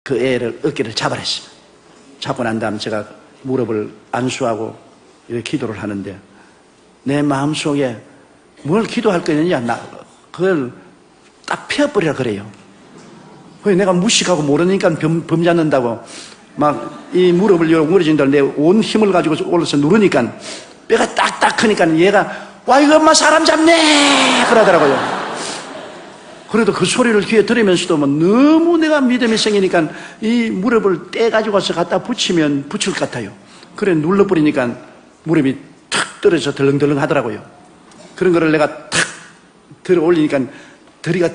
그 애를 어깨를 잡아냈습니다. 잡고 난 다음 제가 무릎을 안수하고 이렇게 기도를 하는데 내 마음속에 뭘 기도할 거냐, 그걸 딱 펴버리라 그래요. 그래서 내가 무식하고 모르니까 범잡는다고 막 이 무릎을 웅그러진다. 내 온 힘을 가지고 올라서 누르니까 뼈가 딱딱 크니까 얘가 와, 이거 엄마 사람 잡네! 그러더라고요. 그래도 그 소리를 귀에 들으면서도 뭐 너무 내가 믿음이 생기니까 이 무릎을 떼가지고 와서 갖다 붙이면 붙일 것 같아요. 그래 눌러버리니까 무릎이 탁 떨어져 덜렁덜렁 하더라고요. 그런 거를 내가 탁 들어 올리니까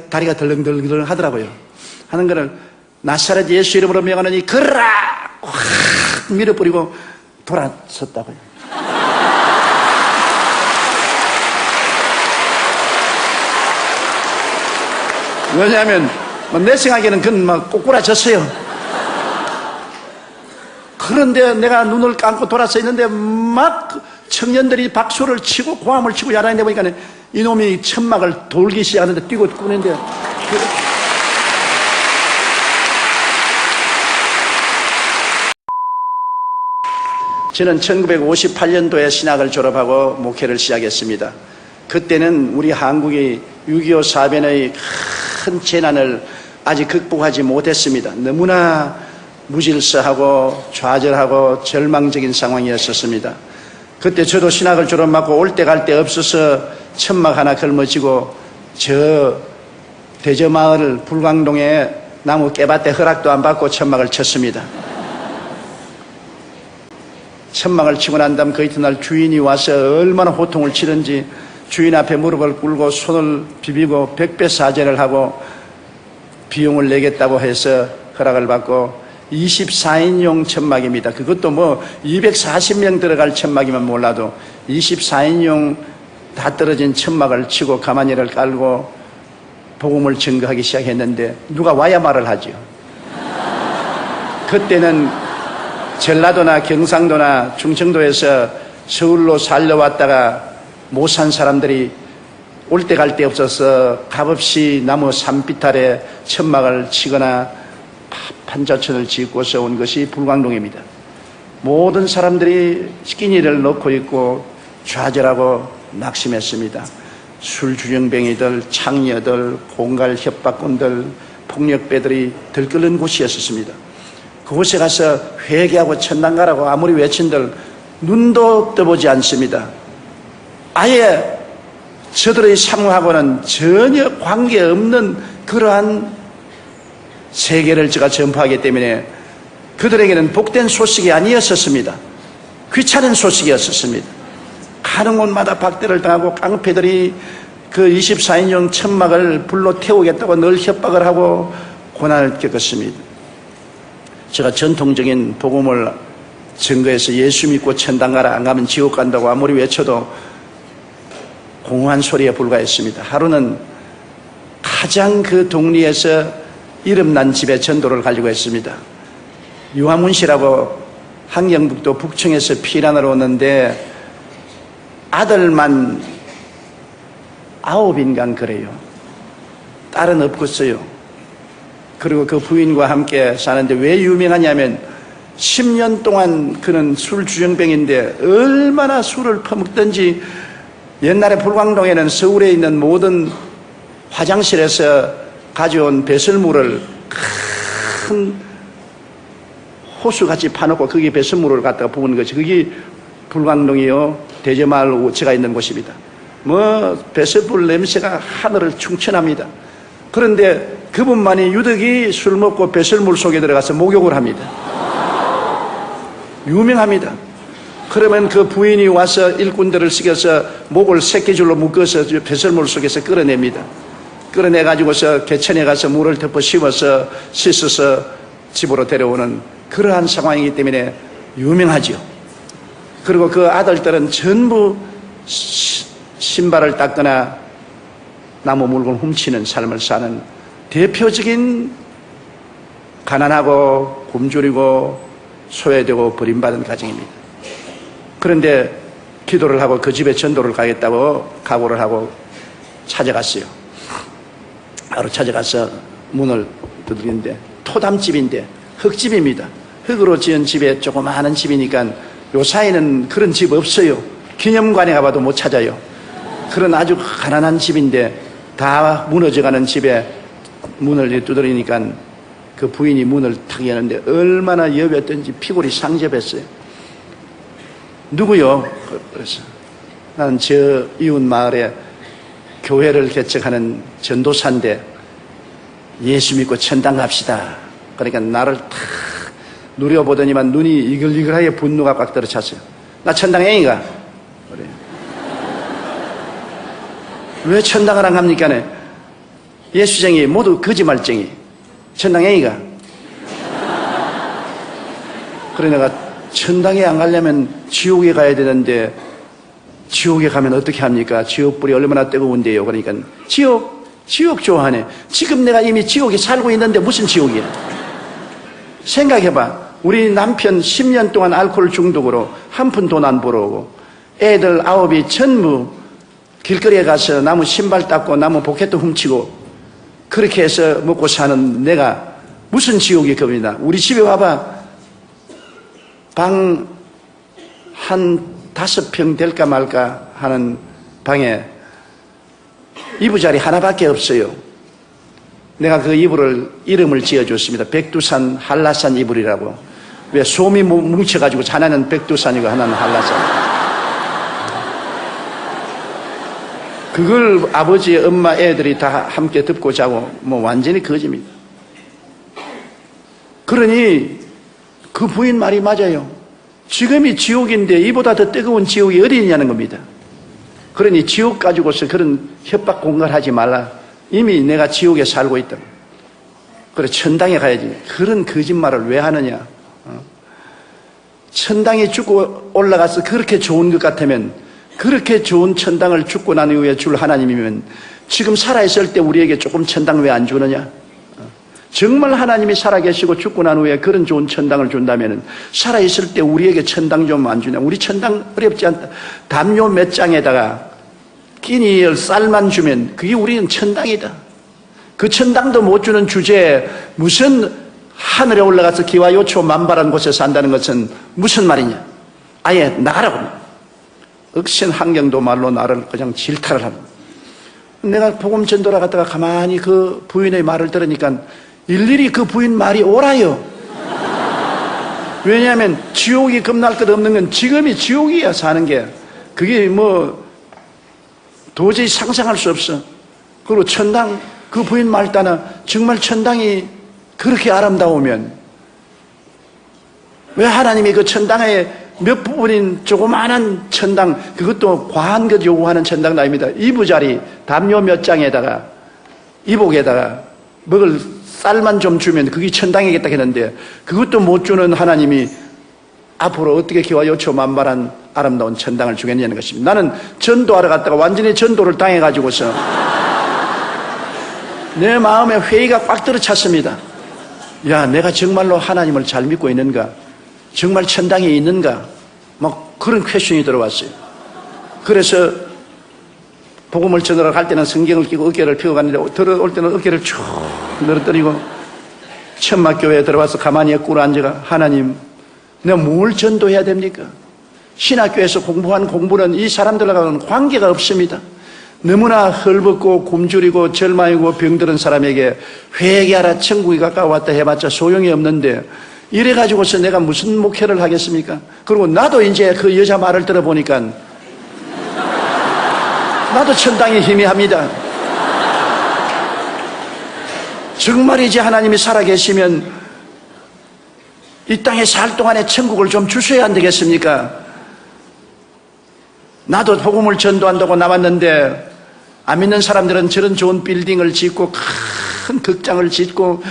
다리가 덜렁덜렁 하더라고요. 하는 거를 나사렛 예수 이름으로 명하노니 걸어라! 확 밀어버리고 돌아섰다고요. 왜냐하면 내 생각에는 그건 막 꼬꾸라졌어요. 그런데 내가 눈을 감고 돌아서 있는데 막 청년들이 박수를 치고 고함을 치고 야단을 내보니까 이놈이 천막을 돌기 시작하는데 뛰고 꾸는데 저는 1958년도에 신학을 졸업하고 목회를 시작했습니다. 그때는 우리 한국이 6.25 사변의 큰 재난을 아직 극복하지 못했습니다. 너무나 무질서하고 좌절하고 절망적인 상황이었었습니다. 그때 저도 신학을 졸업하고 올 때 갈 데 없어서 천막 하나 걸머지고 저 대저마을 불광동에 나무 깨밭에 허락도 안 받고 천막을 쳤습니다. 천막을 치고 난 다음 그 이튿날 주인이 와서 얼마나 호통을 치는지 주인 앞에 무릎을 꿇고 손을 비비고 백배사죄를 하고 비용을 내겠다고 해서 허락을 받고 24인용 천막입니다. 그것도 뭐 240명 들어갈 천막이면 몰라도 24인용 다 떨어진 천막을 치고 가마니를 깔고 복음을 증거하기 시작했는데 누가 와야 말을 하죠. 그때는 전라도나 경상도나 충청도에서 서울로 살려왔다가 못 산 사람들이 올 때 갈 데 없어서 값없이 나무 산비탈에 천막을 치거나 판자촌을 짓고서 온 것이 불광동입니다. 모든 사람들이 끼니를 넣고 있고 좌절하고 낙심했습니다. 술주정뱅이들, 창녀들, 공갈 협박꾼들, 폭력배들이 들끓는 곳이었습니다. 그곳에 가서 회개하고 천당 가라고 아무리 외친들 눈도 떠보지 않습니다. 아예 저들의 상황하고는 전혀 관계없는 그러한 세계를 제가 전파하기 때문에 그들에게는 복된 소식이 아니었었습니다. 귀찮은 소식이었었습니다. 가는 곳마다 박대를 당하고 깡패들이 그 24인용 천막을 불로 태우겠다고 늘 협박을 하고 고난을 겪었습니다. 제가 전통적인 복음을 증거해서 예수 믿고 천당 가라, 안 가면 지옥 간다고 아무리 외쳐도 공허한 소리에 불과했습니다. 하루는 가장 그 동리에서 이름난 집에 전도를 가지고 했습니다. 유화문 씨라고 함경북도 북청에서 피난을 오는데 아들만 9인간 그래요. 딸은 없겠어요. 그리고 그 부인과 함께 사는데 왜 유명하냐면 10년 동안 그는 술주정뱅인데 얼마나 술을 퍼먹든지 옛날에 불광동에는 서울에 있는 모든 화장실에서 가져온 배설물을 큰 호수같이 파놓고 거기에 배설물을 갖다가 부은 것이 그게 불광동이요 대저마을 우체가 있는 곳입니다. 뭐 배설물 냄새가 하늘을 충천합니다. 그런데 그분만이 유독이 술 먹고 배설물 속에 들어가서 목욕을 합니다. 유명합니다. 그러면 그 부인이 와서 일꾼들을 시켜서 목을 새끼줄로 묶어서 배설물 속에서 끌어냅니다. 끌어내가지고서 개천에 가서 물을 덮어 씌워서 씻어서 집으로 데려오는 그러한 상황이기 때문에 유명하죠. 그리고 그 아들들은 전부 신발을 닦거나 나무 물건 훔치는 삶을 사는 대표적인 가난하고 굶주리고 소외되고 버림받은 가정입니다. 그런데 기도를 하고 그 집에 전도를 가겠다고 각오를 하고 찾아갔어요. 바로 찾아가서 문을 두드리는데 토담집인데 흙집입니다. 흙으로 지은 집에 조그마한 집이니까 요 사이는 그런 집 없어요. 기념관에 가봐도 못 찾아요. 그런 아주 가난한 집인데 다 무너져가는 집에 문을 두드리니까 그 부인이 문을 탁 여는데 얼마나 여겼던지 피골이 상접했어요. 누구요? 그래서 나는 저 이웃 마을에 교회를 개척하는 전도사인데 예수 믿고 천당 갑시다. 그러니까 나를 탁 누려보더니만 눈이 이글이글하게 분노가 꽉 들어찼어요. 나 천당 애인가? 그래. 왜 천당을 안 갑니까? 예수쟁이 모두 거짓말쟁이. 천당 애인가? 그래 내가 천당에 안 가려면 지옥에 가야 되는데 지옥에 가면 어떻게 합니까? 지옥불이 얼마나 뜨거운데요. 그러니까 지옥 좋아하네. 지금 내가 이미 지옥에 살고 있는데 무슨 지옥이야? 생각해봐. 우리 남편 10년 동안 알코올 중독으로 한 푼 돈 안 벌어오고 애들 9이 전부 길거리에 가서 나무 신발 닦고 나무 포켓도 훔치고 그렇게 해서 먹고 사는 내가 무슨 지옥이 겁니다. 우리 집에 와봐. 방 한 5평 될까 말까 하는 방에 이부자리 하나밖에 없어요. 내가 그 이름을 지어줬습니다. 백두산 한라산 이불이라고. 왜 솜이 뭉쳐가지고 하나는 백두산이고 하나는 한라산. 그걸 아버지, 엄마, 애들이 다 함께 덮고 자고 뭐 완전히 거짓입니다. 그러니 그 부인 말이 맞아요. 지금이 지옥인데 이보다 더 뜨거운 지옥이 어디 있냐는 겁니다. 그러니 지옥 가지고서 그런 협박 공갈하지 말라. 이미 내가 지옥에 살고 있다. 그래 천당에 가야지. 그런 거짓말을 왜 하느냐. 천당에 죽고 올라가서 그렇게 좋은 것 같으면, 그렇게 좋은 천당을 죽고 난 이후에 줄 하나님이면 지금 살아있을 때 우리에게 조금 천당 왜 안 주느냐. 정말 하나님이 살아계시고 죽고 난 후에 그런 좋은 천당을 준다면 살아있을 때 우리에게 천당 좀 안 주냐. 우리 천당 어렵지 않다. 담요 몇 장에다가 끼니 쌀만 주면 그게 우리는 천당이다. 그 천당도 못 주는 주제에 무슨 하늘에 올라가서 기와 요초 만발한 곳에 산다는 것은 무슨 말이냐. 아예 나가라고. 억신 환경도 말로 나를 그냥 질타를 합니다. 내가 복음 전도라 갔다가 가만히 그 부인의 말을 들으니까 일일이 그 부인 말이 옳아요. 왜냐하면 지옥이 겁날 것 없는 건 지금이 지옥이야. 사는 게 그게 뭐 도저히 상상할 수 없어. 그리고 천당, 그 부인 말 따나 정말 천당이 그렇게 아름다우면 왜 하나님이 그 천당의 몇 부분인 조그마한 천당, 그것도 과한 것 요구하는 천당도 아닙니다. 이부자리 담요 몇 장에다가 이복에다가 먹을 쌀만 좀 주면 그게 천당이겠다 했는데 그것도 못 주는 하나님이 앞으로 어떻게 기와 요초 만발한 아름다운 천당을 주겠냐는 것입니다. 나는 전도하러 갔다가 완전히 전도를 당해가지고서 내 마음에 회의가 꽉 들어찼습니다. 야, 내가 정말로 하나님을 잘 믿고 있는가? 정말 천당에 있는가? 막 그런 퀘션이 들어왔어요. 그래서 복음을 전하러 갈 때는 성경을 끼고 어깨를 펴고 갔는데 들어올 때는 어깨를 쭉 늘어뜨리고 천막교회에 들어와서 가만히 꿇어 앉아가 하나님, 내가 뭘 전도해야 됩니까? 신학교에서 공부한 공부는 이 사람들과는 관계가 없습니다. 너무나 헐벗고 굶주리고 절망이고 병들은 사람에게 회개하라 천국이 가까워왔다 해봤자 소용이 없는데 이래가지고서 내가 무슨 목회를 하겠습니까? 그리고 나도 이제 그 여자 말을 들어보니까 나도 천당이 희미합니다. 정말이지 하나님이 살아계시면 이 땅에 살 동안에 천국을 좀 주셔야 안 되겠습니까? 나도 복음을 전도한다고 나왔는데 안 믿는 사람들은 저런 좋은 빌딩을 짓고 큰 극장을 짓고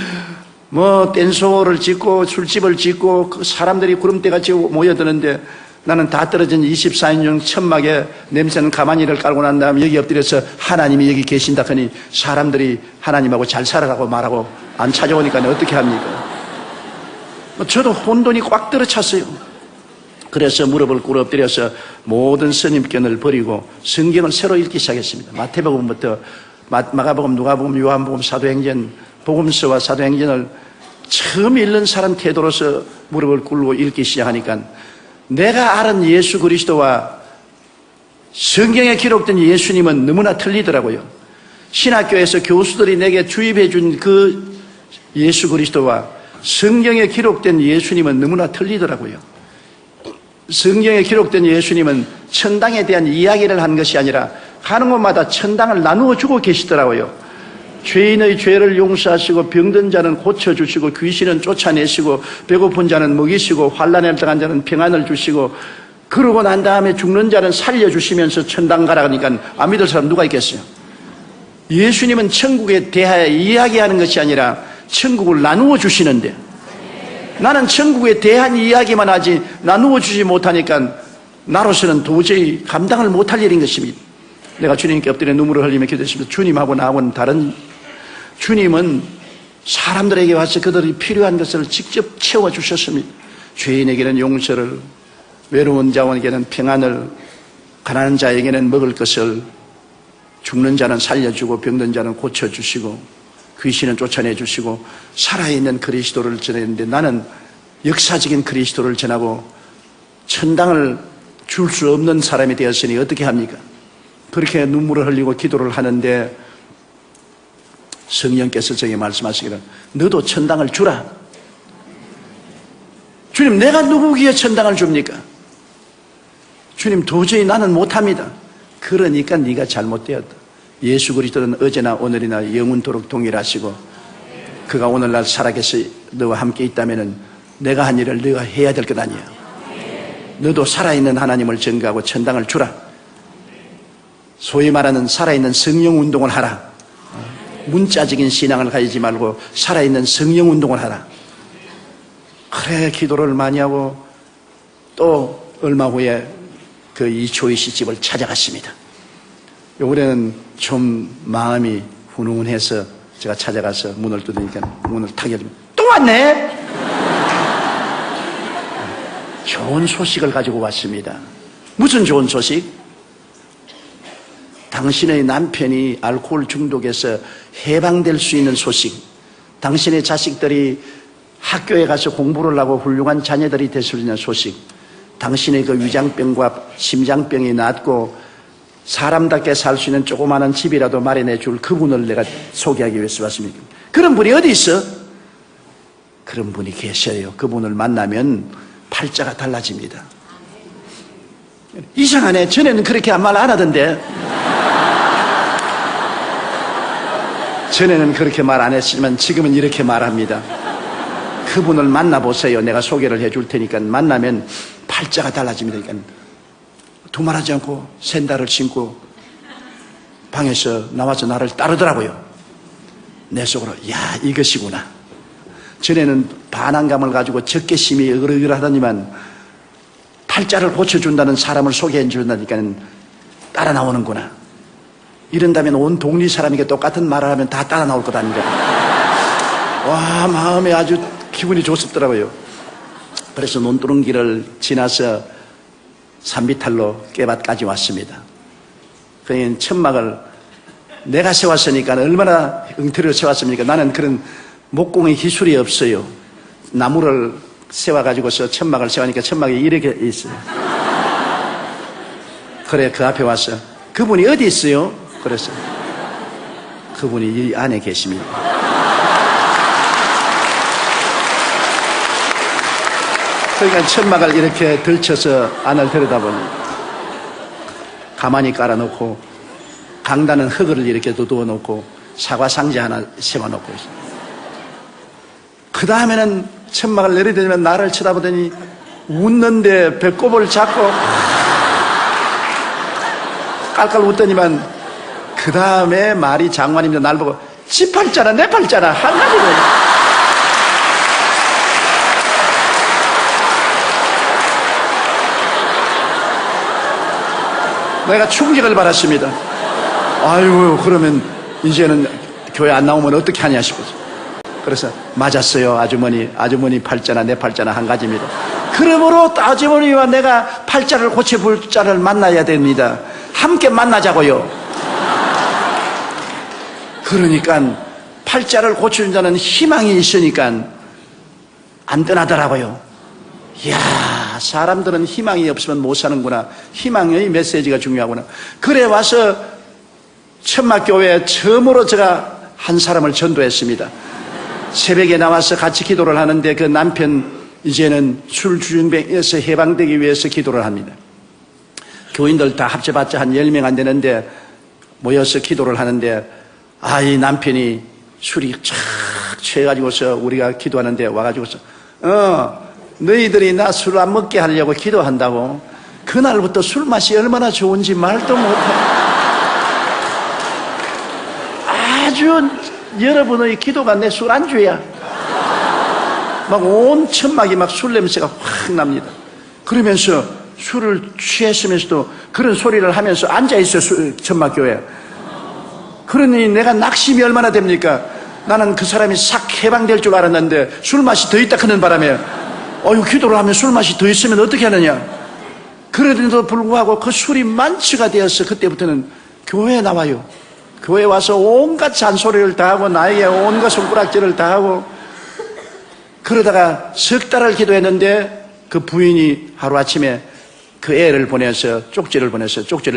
뭐 댄스홀을 짓고 술집을 짓고 그 사람들이 구름대같이 모여드는데 나는 다 떨어진 24인용 천막에 냄새는 가만히를 깔고 난 다음에 여기 엎드려서 하나님이 여기 계신다 하니 사람들이 하나님하고 잘 살아가고 말하고 안 찾아오니까 어떻게 합니까? 저도 혼돈이 꽉 들어찼어요. 그래서 무릎을 꿇어 엎드려서 모든 선입견을 버리고 성경을 새로 읽기 시작했습니다. 마태복음부터 마가복음, 누가복음, 요한복음, 사도행전, 복음서와 사도행전을 처음 읽는 사람 태도로서 무릎을 꿇고 읽기 시작하니까 내가 아는 예수 그리스도와 성경에 기록된 예수님은 너무나 틀리더라고요. 신학교에서 교수들이 내게 주입해 준 그 예수 그리스도와 성경에 기록된 예수님은 너무나 틀리더라고요. 성경에 기록된 예수님은 천당에 대한 이야기를 한 것이 아니라 가는 곳마다 천당을 나누어 주고 계시더라고요. 죄인의 죄를 용서하시고 병든 자는 고쳐주시고 귀신은 쫓아내시고 배고픈 자는 먹이시고 환난에 들어간 자는 평안을 주시고 그러고 난 다음에 죽는 자는 살려주시면서 천당 가라니까 안 믿을 사람 누가 있겠어요? 예수님은 천국에 대하여 이야기하는 것이 아니라 천국을 나누어 주시는데 나는 천국에 대한 이야기만 하지 나누어 주지 못하니까 나로서는 도저히 감당을 못할 일인 것입니다. 내가 주님께 엎드려 눈물을 흘리며 기도했습니다. 주님하고 나하고는 다른, 주님은 사람들에게 와서 그들이 필요한 것을 직접 채워주셨습니다. 죄인에게는 용서를, 외로운 자원에게는 평안을, 가난한 자에게는 먹을 것을, 죽는 자는 살려주고 병든 자는 고쳐주시고 귀신은 쫓아내주시고 살아있는 그리스도를 전했는데 나는 역사적인 그리스도를 전하고 천당을 줄 수 없는 사람이 되었으니 어떻게 합니까? 그렇게 눈물을 흘리고 기도를 하는데 성령께서 저에게 말씀하시기를 너도 천당을 주라. 주님, 내가 누구기에 천당을 줍니까? 주님, 도저히 나는 못합니다. 그러니까 네가 잘못되었다. 예수 그리스도는 어제나 오늘이나 영원토록 동일하시고 그가 오늘날 살아계서 너와 함께 있다면 내가 한 일을 너가 해야 될 것 아니야. 너도 살아있는 하나님을 전가하고 천당을 주라. 소위 말하는 살아있는 성령 운동을 하라. 문자적인 신앙을 가지지 말고 살아있는 성령 운동을 하라. 그래 기도를 많이 하고 또 얼마 후에 그 이초희 씨 집을 찾아갔습니다. 올해는 좀 마음이 훈훈해서 제가 찾아가서 문을 뜯으니까 문을 탁 열면 또 왔네? 좋은 소식을 가지고 왔습니다. 무슨 좋은 소식? 당신의 남편이 알코올 중독에서 해방될 수 있는 소식, 당신의 자식들이 학교에 가서 공부를 하고 훌륭한 자녀들이 될 수 있는 소식, 당신의 그 위장병과 심장병이 낫고 사람답게 살 수 있는 조그마한 집이라도 마련해 줄 그분을 내가 소개하기 위해서 왔습니다. 그런 분이 어디 있어? 그런 분이 계셔요. 그분을 만나면 팔자가 달라집니다. 이상하네. 전에는 그렇게 말 안 하던데. 전에는 그렇게 말 안 했지만 지금은 이렇게 말합니다. 그분을 만나보세요. 내가 소개를 해줄 테니까 만나면 팔자가 달라집니다. 그러니까 두말하지 않고 샌들을 신고 방에서 나와서 나를 따르더라고요. 내 속으로 야 이것이구나. 전에는 반항감을 가지고 적개심이 으르으르하더니만 팔자를 고쳐준다는 사람을 소개해 준다니까 따라 나오는구나. 이런다면 온 동리 사람에게 똑같은 말을 하면 다 따라 나올 것 아닌가. 와 마음에 아주 기분이 좋습더라고요. 그래서 논두렁길을 지나서 산비탈로 깨밭까지 왔습니다. 그러니 천막을 내가 세웠으니까 얼마나 엉터리로 세웠습니까? 나는 그런 목공의 기술이 없어요. 나무를 세워가지고서 천막을 세우니까 천막이 이렇게 있어요. 그래 그 앞에 와서 그분이 어디 있어요? 그래서 그분이 이 안에 계십니다. 그러니까 천막을 이렇게 들쳐서 안을 들여다보니 가만히 깔아놓고 강다는 흙을 이렇게 두어 놓고 사과 상자 하나 세워놓고 있어요. 그 다음에는 천막을 내려다니면 나를 쳐다보더니 웃는데 배꼽을 잡고 깔깔 웃더니만 그 다음에 말이 장관입니다. 날 보고 지 팔자나 내 팔자나 한 가지로 내가 충격을 받았습니다. 아이고 그러면 이제는 교회 안 나오면 어떻게 하냐 싶어서 그래서 맞았어요. 아주머니 팔자나 내 팔자나 한 가지입니다. 그러므로 아주머니와 내가 팔자를 고쳐볼 자를 만나야 됩니다. 함께 만나자고요. 그러니까 팔자를 고치는 자는 희망이 있으니까 안 떠나더라고요. 이야, 사람들은 희망이 없으면 못 사는구나. 희망의 메시지가 중요하구나. 그래 와서 천막교회에 처음으로 제가 한 사람을 전도했습니다. 새벽에 나와서 같이 기도를 하는데 그 남편 이제는 술주정뱅이에서 해방되기 위해서 기도를 합니다. 교인들 다 합쳐봤자 한 10명 안 되는데 모여서 기도를 하는데 이 남편이 술이 착 취해가지고서 우리가 기도하는데 와가지고서 너희들이 나 술 안 먹게 하려고 기도한다고. 그날부터 술 맛이 얼마나 좋은지 말도 못해. 아주 여러분의 기도가 내 술안주야. 막 온 천막이 막 술 냄새가 확 납니다. 그러면서 술을 취했으면서도 그런 소리를 하면서 앉아있어요, 천막교회. 그러니 내가 낙심이 얼마나 됩니까? 나는 그 사람이 싹 해방될 줄 알았는데 술 맛이 더 있다 하는 바람에 기도를 하면 술 맛이 더 있으면 어떻게 하느냐. 그래도 불구하고 그 술이 만취가 되어서 그때부터는 교회에 나와요. 교회에 와서 온갖 잔소리를 다 하고 나에게 온갖 손가락질을 다 하고 그러다가 석 달을 기도했는데 그 부인이 하루아침에 그 애를 보내서 쪽지를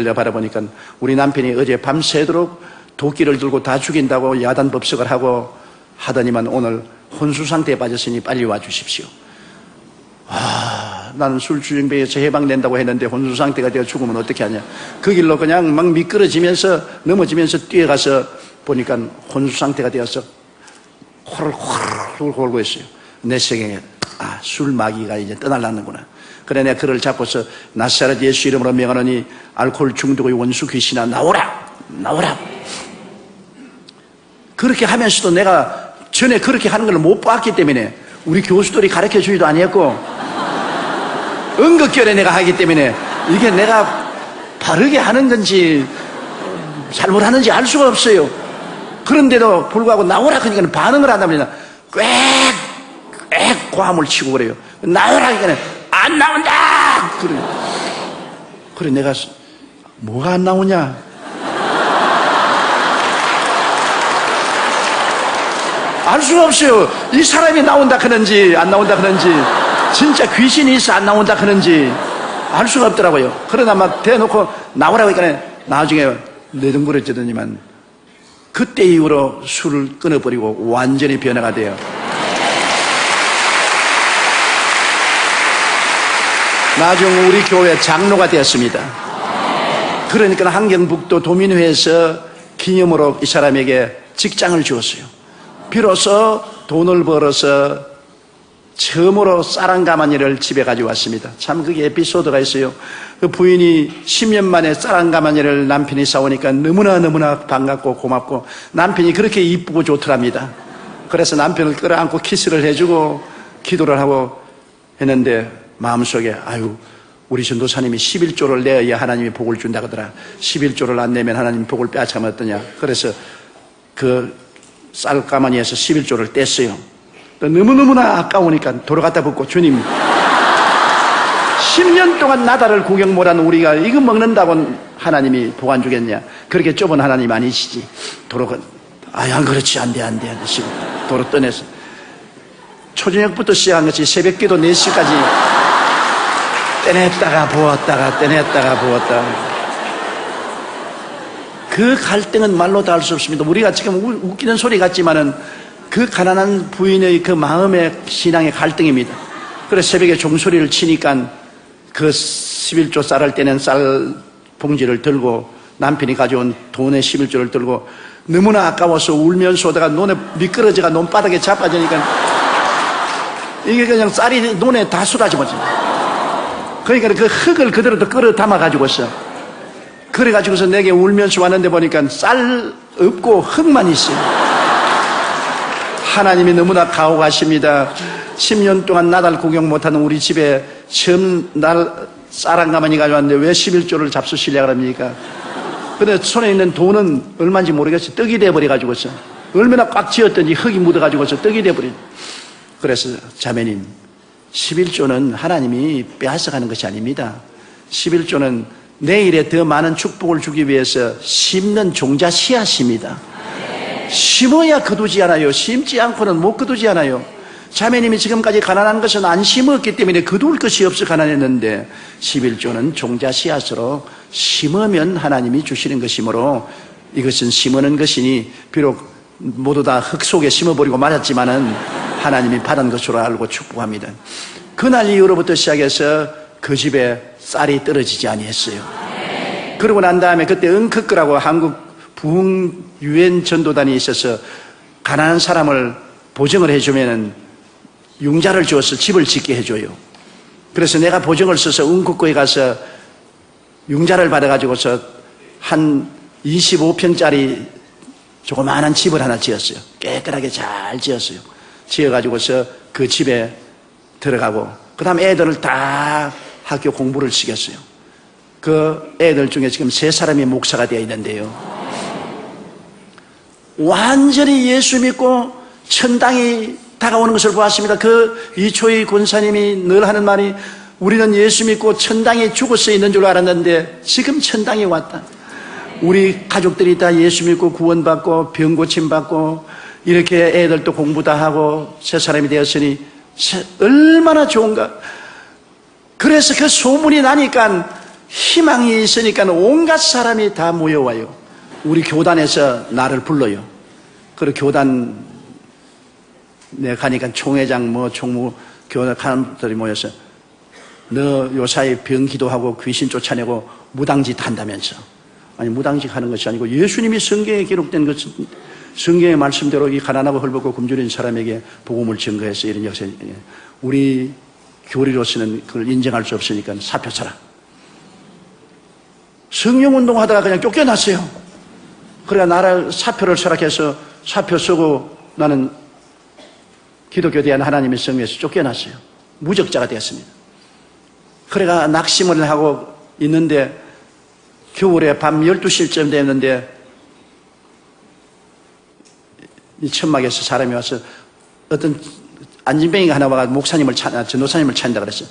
내가 바라보니까 우리 남편이 어제 밤새도록 도끼를 들고 다 죽인다고 야단법석을 하고 하더니만 오늘 혼수 상태에 빠졌으니 빨리 와주십시오. 나는 술주정뱅이에서 해방된다고 했는데 혼수 상태가 되어 죽으면 어떻게 하냐. 그 길로 그냥 막 미끄러지면서 넘어지면서 뛰어가서 보니까 혼수 상태가 되어서 코를 홀 골고 있어요. 내 생각에 술 마귀가 이제 떠날라는구나. 그래 내가 그를 잡고서 나사렛 예수 이름으로 명하노니 알코올 중독의 원수 귀신아 나오라. 그렇게 하면서도 내가 전에 그렇게 하는 걸 못 봤기 때문에 우리 교수들이 가르쳐 주지도 아니었고 은극결에 내가 하기 때문에 이게 내가 바르게 하는 건지 잘못하는지 알 수가 없어요. 그런데도 불구하고 나오라 그러니까 반응을 한답니다. 꽥 고함을 치고 그래요. 나오라 그러니까 안 나온다. 그래 내가 뭐가 안 나오냐? 알 수가 없어요. 이 사람이 나온다 그런지 안 나온다 그런지 진짜 귀신이 있어 안 나온다 그런지 알 수가 없더라고요. 그러다 막 대놓고 나오라고 하니까 나중에 내등부러지더니만 그때 이후로 술을 끊어버리고 완전히 변화가 돼요. 나중 우리 교회 장로가 되었습니다. 그러니까 한경북도 도민회에서 기념으로 이 사람에게 직장을 주었어요. 비로소 돈을 벌어서 처음으로 쌀한가마니를 집에 가져왔습니다. 참 그게 에피소드가 있어요. 그 부인이 10년 만에 쌀한가마니를 남편이 사오니까 너무나 반갑고 고맙고 남편이 그렇게 이쁘고 좋더랍니다. 그래서 남편을 끌어안고 키스를 해주고 기도를 하고 했는데 마음속에 우리 전도사님이 11조를 내어야 하나님이 복을 준다 그러더라. 11조를 안 내면 하나님이 복을 빼앗으면 어떠냐. 그래서 그 쌀가마니에서 11조를 뗐어요. 너무너무나 아까우니까 도로 갖다 붓고 주님 10년 동안 나다를 구경 못한 우리가 이거 먹는다고 하나님이 복 안 주겠냐. 그렇게 좁은 하나님 아니시지. 도로가 그렇지 안 돼 도로 떠내서 초저녁부터 시작한 것이 새벽기도 4시까지 떼냈다가 부었다가 그 갈등은 말로 다 할 수 없습니다. 우리가 지금 웃기는 소리 같지만은 그 가난한 부인의 그 마음의 신앙의 갈등입니다. 그래서 새벽에 종소리를 치니까 그 11조 쌀을 떼는 쌀 봉지를 들고 남편이 가져온 돈의 11조를 들고 너무나 아까워서 울면서 오다가 눈에 미끄러져가 논바닥에 자빠지니까 이게 그냥 쌀이 눈에 다 쏟아져버려. 그러니까 그 흙을 그대로 또 끌어 담아가지고서 그래가지고서 내게 울면서 왔는데 보니까 쌀 없고 흙만 있어요. 하나님이 너무나 가혹하십니다. 10년 동안 나달 구경 못하는 우리 집에 처음 쌀 한 가마니 가져왔는데 왜 11조를 잡수시려고 합니까? 근데 손에 있는 돈은 얼마인지 모르겠어요. 떡이 돼버려가지고서 얼마나 꽉 쥐었던지 흙이 묻어가지고서 떡이 돼버린. 그래서 자매님 11조는 하나님이 빼앗아가는 것이 아닙니다. 11조는 내일에 더 많은 축복을 주기 위해서 심는 종자 씨앗입니다. 심어야 거두지 않아요. 심지 않고는 못 거두지 않아요. 자매님이 지금까지 가난한 것은 안 심었기 때문에 거둘 것이 없어 가난했는데 11조는 종자 씨앗으로 심으면 하나님이 주시는 것이므로 이것은 심어는 것이니 비록 모두 다 흙 속에 심어버리고 맞았지만은 하나님이 받은 것으로 알고 축복합니다. 그날 이후로부터 시작해서 그 집에 쌀이 떨어지지 아니했어요. 그러고 난 다음에 그때 은크크라고 한국 부흥 유엔 전도단이 있어서 가난한 사람을 보증을 해주면은 융자를 주어서 집을 짓게 해줘요. 그래서 내가 보증을 써서 은크크에 가서 융자를 받아가지고서 한 25평짜리 조그마한 집을 하나 지었어요. 깨끗하게 잘 지었어요. 지어가지고서 그 집에 들어가고 그 다음 애들을 다 학교 공부를 시켰어요. 그 애들 중에 지금 3사람이 목사가 되어 있는데요. 완전히 예수 믿고 천당이 다가오는 것을 보았습니다. 그 이초희 권사님이 늘 하는 말이 우리는 예수 믿고 천당에 죽어서 있는 줄 알았는데 지금 천당이 왔다. 우리 가족들이 다 예수 믿고 구원받고 병 고침받고 이렇게 애들도 공부 다 하고 새 사람이 되었으니 얼마나 좋은가. 그래서 그 소문이 나니까 희망이 있으니까 온갖 사람이 다 모여와요. 우리 교단에서 나를 불러요. 그리고 교단 내가 가니까 총회장 총무 교단 사람들이 모여서 너 요사이 병 기도하고 귀신 쫓아내고 무당짓 한다면서. 아니 무당짓 하는 것이 아니고 예수님이 성경에 기록된 것은 성경의 말씀대로 이 가난하고 헐벗고 굶주린 사람에게 복음을 증거해서 이런 역사. 우리 교리로서는 그걸 인정할 수 없으니까 사표 써라. 성령운동 하다가 그냥 쫓겨났어요. 그래야 나를 사표를 서락해서 사표 쓰고 나는 기독교에 대한 하나님의 성에서 쫓겨났어요. 무적자가 되었습니다. 그래가 낙심을 하고 있는데 겨울에 밤 12시쯤 됐는데 이 천막에서 사람이 와서 어떤 안진뱅이가 하나 와가 목사님을 전도사님을 찾는다 그랬어요.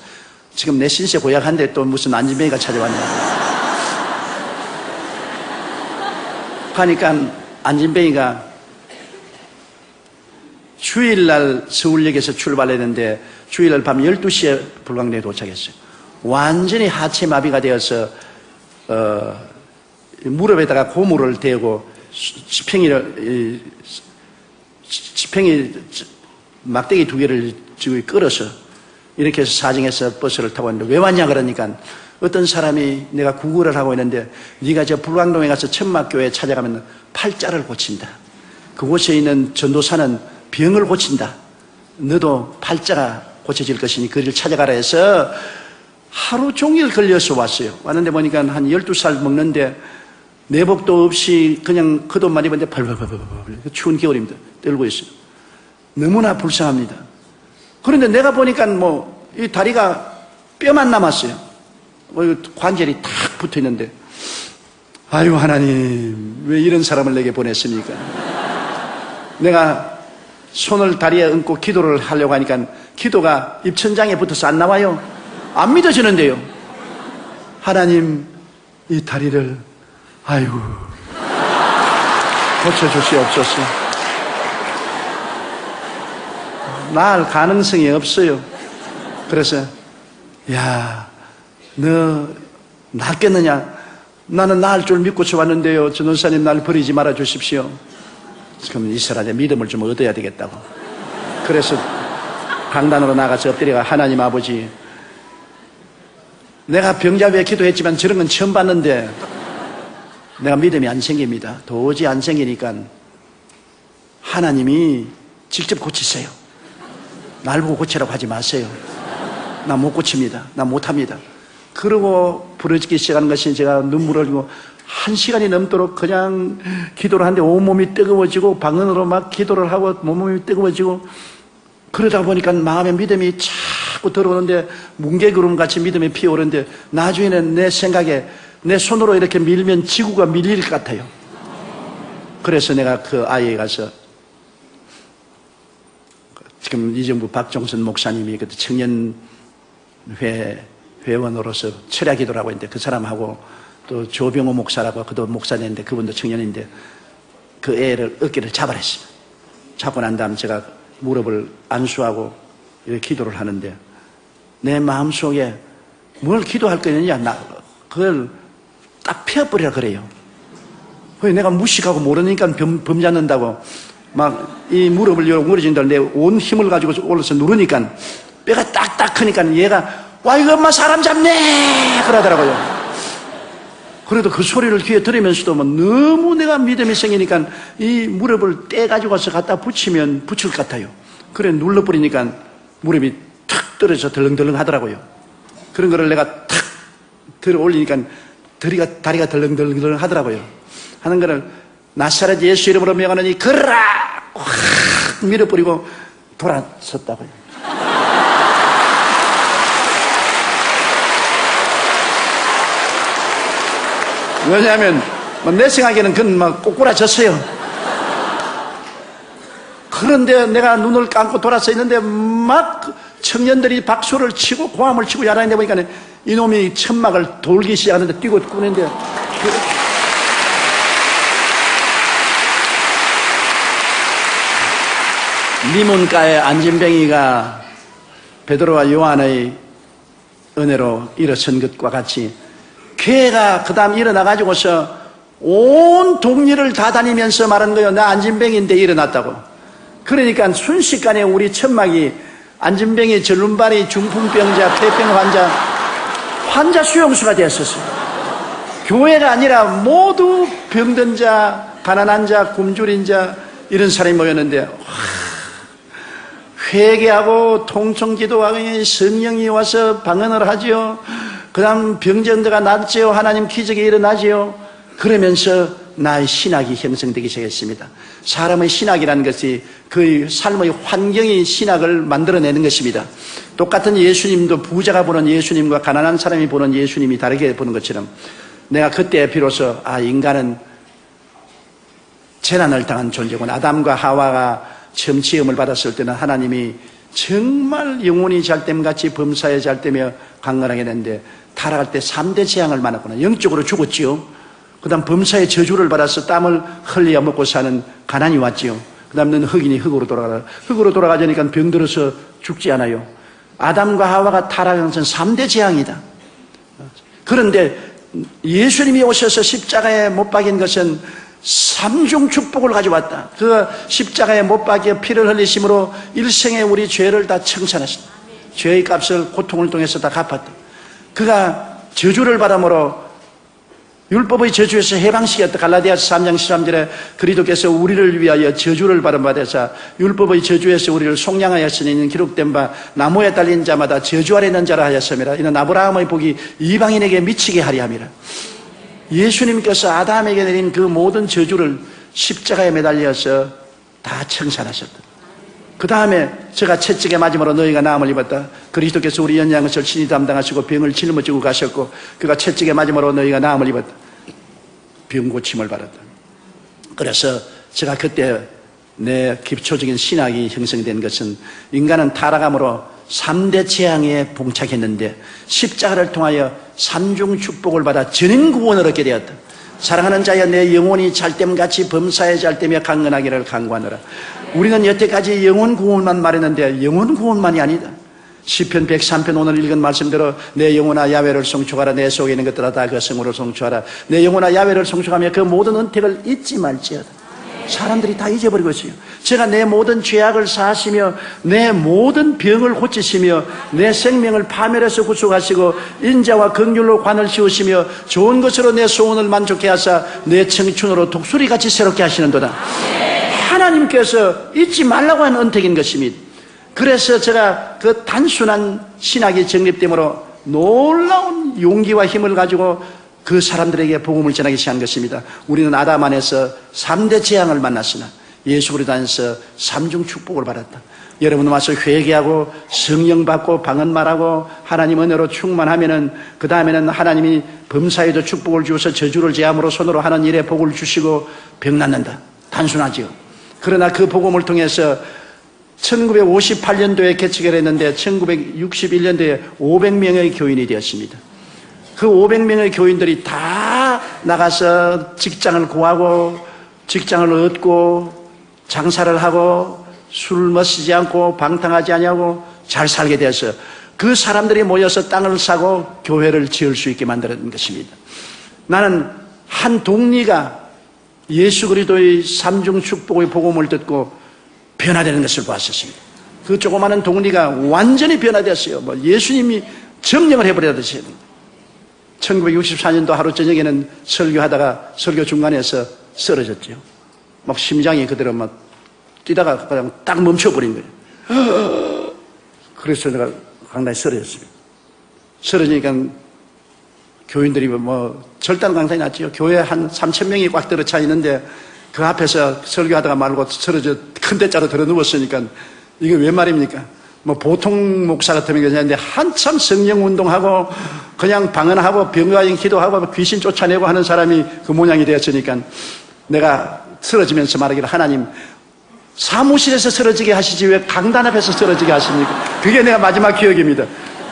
지금 내 신세 고약한데 또 무슨 안진뱅이가 찾아왔냐. 하니까 안진뱅이가 주일날 서울역에서 출발했는데 주일날 밤 12시에 불광대에 도착했어요. 완전히 하체 마비가 되어서 무릎에다가 고무를 대고 지팽이 막대기 2개를 지금 끌어서 이렇게 해서 사정해서 버스를 타고 왔는데 왜 왔냐 그러니까 어떤 사람이 내가 구걸을 하고 있는데 네가 저 불광동에 가서 천막교회 찾아가면 팔자를 고친다. 그곳에 있는 전도사는 병을 고친다. 너도 팔자가 고쳐질 것이니 그를 찾아가라 해서 하루 종일 걸려서 왔어요. 왔는데 보니까 한 12살 먹는데 내복도 없이 그냥 겉옷만 입었는데 벌벌벌벌 추운 겨울입니다. 떨고 있어요. 너무나 불쌍합니다. 그런데 내가 보니까 이 다리가 뼈만 남았어요. 관절이 탁 붙어 있는데 아유 하나님 왜 이런 사람을 내게 보냈습니까? 내가 손을 다리에 얹고 기도를 하려고 하니까 기도가 입천장에 붙어서 안 나와요. 안 믿어지는데요. 하나님 이 다리를 아이고 고쳐주시옵소서. 나을 가능성이 없어요. 그래서 야 너 낫겠느냐? 나는 나을 줄 믿고서 왔는데요. 전도사님 날 버리지 말아 주십시오. 그럼 이 사람의 믿음을 좀 얻어야 되겠다고. 그래서 강단으로 나가서 엎드려가 하나님 아버지 내가 병자부에 기도했지만 저런 건 처음 봤는데 내가 믿음이 안 생깁니다. 도저히 안 생기니까 하나님이 직접 고치세요. 날 보고 고치라고 하지 마세요. 나 못 고칩니다. 나 못합니다. 그러고 부러지기 시작하는 것이 제가 눈물을 흘리고 1시간이 넘도록 그냥 기도를 하는데 온몸이 뜨거워지고 방언으로 막 기도를 하고 온몸이 뜨거워지고 그러다 보니까 마음의 믿음이 자꾸 들어오는데 뭉게구름같이 믿음이 피어오르는데 나중에는 내 생각에 내 손으로 이렇게 밀면 지구가 밀릴 것 같아요. 그래서 내가 그 아이에 가서 지금 이정부 박종선 목사님이 그때 청년회 회원으로서 철야 기도를 하고 있는데 그 사람하고 또 조병호 목사라고 그도 목사인데 그분도 청년인데 그 애를 어깨를 잡아냈습니다. 잡고 난 다음 제가 무릎을 안수하고 이렇게 기도를 하는데 내 마음속에 뭘 기도할 거냐, 그걸 딱 펴버리라 그래요. 그래서 내가 무식하고 모르니까 범잡는다고 막 이 무릎을 웅그러진다 내 온 힘을 가지고 올라서 누르니까 뼈가 딱딱 크니까 얘가 와 이거 엄마 사람 잡네 그러더라고요. 그래도 그 소리를 귀에 들으면서도 뭐 너무 내가 믿음이 생기니까 이 무릎을 떼가지고 와서 갖다 붙이면 붙일 것 같아요. 그래 눌러버리니까 무릎이 탁 떨어져 덜렁덜렁 하더라고요. 그런 거를 내가 탁 들어 올리니까 다리가 덜렁덜렁 하더라고요. 하는 거를 나사렛 예수 이름으로 명하노니 걸으라 확 밀어버리고 돌아섰다고요. 왜냐하면 내 생각에는 그건 막 꼬꾸라졌어요. 그런데 내가 눈을 감고 돌아서 있는데 막 청년들이 박수를 치고 고함을 치고 야단이 보니까 이놈이 천막을 돌기 시작하는데 뛰고 꾸는데 미문가의 안진뱅이가 베드로와 요한의 은혜로 일어선 것과 같이 걔가 그 다음 일어나가지고서 온 동리를 다 다니면서 말한 거예요. 나 안진뱅이인데 일어났다고. 그러니까 순식간에 우리 천막이 안진뱅이, 절름발이, 중풍병자, 폐병 환자 수용소가 되었었어요. 교회가 아니라 모두 병든 자, 가난한 자, 굶주린 자 이런 사람이 모였는데 회개하고 통성기도하고 성령이 와서 방언을 하지요. 그 다음 병정자가 낫지요. 하나님 기적이 일어나지요. 그러면서 나의 신학이 형성되기 시작했습니다. 사람의 신학이라는 것이 그 삶의 환경이 신학을 만들어내는 것입니다. 똑같은 예수님도 부자가 보는 예수님과 가난한 사람이 보는 예수님이 다르게 보는 것처럼 내가 그때 비로소 인간은 재난을 당한 존재구나. 아담과 하와가 처음 지음을 받았을 때는 하나님이 정말 영혼이 잘됨같이 범사에 잘되며 강건하게 됐는데 타락할 때 3대 재앙을 만났구나. 영적으로 죽었지요. 그 다음 범사의 저주를 받아서 땀을 흘려 먹고 사는 가난이 왔지요. 그 다음 는 흑인이 흑으로 돌아가라. 흑으로 돌아가자니까 병들어서 죽지 않아요. 아담과 하와가 타락한 것은 3대 재앙이다. 그런데 예수님이 오셔서 십자가에 못 박인 것은 3중 축복을 가져왔다. 그 십자가에 못 박여 피를 흘리심으로 일생에 우리 죄를 다 청산하신다. 죄의 값을 고통을 통해서 다 갚았다. 그가 저주를 받음으로 율법의 저주에서 해방시켰다. 갈라디아서 3장 13절에 그리스도께서 우리를 위하여 저주를 받으사 율법의 저주에서 우리를 속량하였으니 이는 기록된 바 나무에 달린 자마다 저주 아래 있는 자라 하였음이라. 이는 아브라함의 복이 이방인에게 미치게 하리 함이라. 예수님께서 아담에게 내린 그 모든 저주를 십자가에 매달려서 다 청산하셨다. 그 다음에 제가 채찍에 맞음으로 너희가 나음을 입었다. 그리스도께서 우리 연약한 것을 친히 담당하시고 병을 짊어지고 가셨고 그가 채찍에 맞음으로 너희가 나음을 입었다. 병 고침을 받았다. 그래서 제가 그때 내 기초적인 신학이 형성된 것은 인간은 타락함으로 3대 재앙에 봉착했는데 십자가를 통하여 3중 축복을 받아 전인 구원을 얻게 되었다. 사랑하는 자여 내 영혼이 잘됨같이 범사에 잘되며 강건하기를 간구하노라. 우리는 여태까지 영혼 구원만 말했는데 영혼 구원만이 아니다. 시편 103편 오늘 읽은 말씀대로 내 영혼아 야훼를 송축하라. 내 속에 있는 것들아 다 그 성으로 송축하라. 내 영혼아 야훼를 송축하며 그 모든 은택을 잊지 말지어다. 사람들이 다 잊어버리고 있어요. 제가 내 모든 죄악을 사하시며 내 모든 병을 고치시며 내 생명을 파멸해서 구속하시고 인자와 긍휼로 관을 씌우시며 좋은 것으로 내 소원을 만족해 하사 내 청춘으로 독수리같이 새롭게 하시는도다. 하나님께서 잊지 말라고 하는 은택인 것입니다. 그래서 제가 그 단순한 신학이 정립되므로 놀라운 용기와 힘을 가지고 그 사람들에게 복음을 전하기 시작한 것입니다. 우리는 아담 안에서 3대 재앙을 만났으나 예수 그리스도 안에서 3중 축복을 받았다. 여러분 와서 회개하고 성령 받고 방언 말하고 하나님 은혜로 충만하면은 그 다음에는 하나님이 범사에도 축복을 주어서 저주를 제함으로 손으로 하는 일에 복을 주시고 병 낫는다. 단순하지요. 그러나 그 복음을 통해서 1958년도에 개척을 했는데 1961년도에 500명의 교인이 되었습니다. 그 500명의 교인들이 다 나가서 직장을 구하고 직장을 얻고 장사를 하고 술을 마시지 않고 방탕하지 아니하고 잘 살게 되었어요. 그 사람들이 모여서 땅을 사고 교회를 지을 수 있게 만드는 것입니다. 나는 한 동리가 예수 그리스도의 삼중 축복의 복음을 듣고 변화되는 것을 봤었습니다. 그 조그마한 동리가 완전히 변화되었어요. 예수님이 점령을 해버리듯이. 1964년도 하루 저녁에는 설교하다가 설교 중간에서 쓰러졌죠. 막 심장이 그대로 막 뛰다가 그냥 딱 멈춰버린 거예요. 그래서 내가 강단에 쓰러졌습니다. 쓰러지니까 교인들이 절단 강단이 났죠. 교회 한 3,000명이 꽉 들어차 있는데 그 앞에서 설교하다가 말고 쓰러져 큰 대자로 들어 누웠으니까 이게 왜 말입니까? 보통 목사 같으면 괜찮은데 한참 성령 운동하고 그냥 방언하고 병가인 기도하고 귀신 쫓아내고 하는 사람이 그 모양이 되었으니까 내가 쓰러지면서 말하기를 하나님 사무실에서 쓰러지게 하시지 왜 강단 앞에서 쓰러지게 하십니까? 그게 내가 마지막 기억입니다.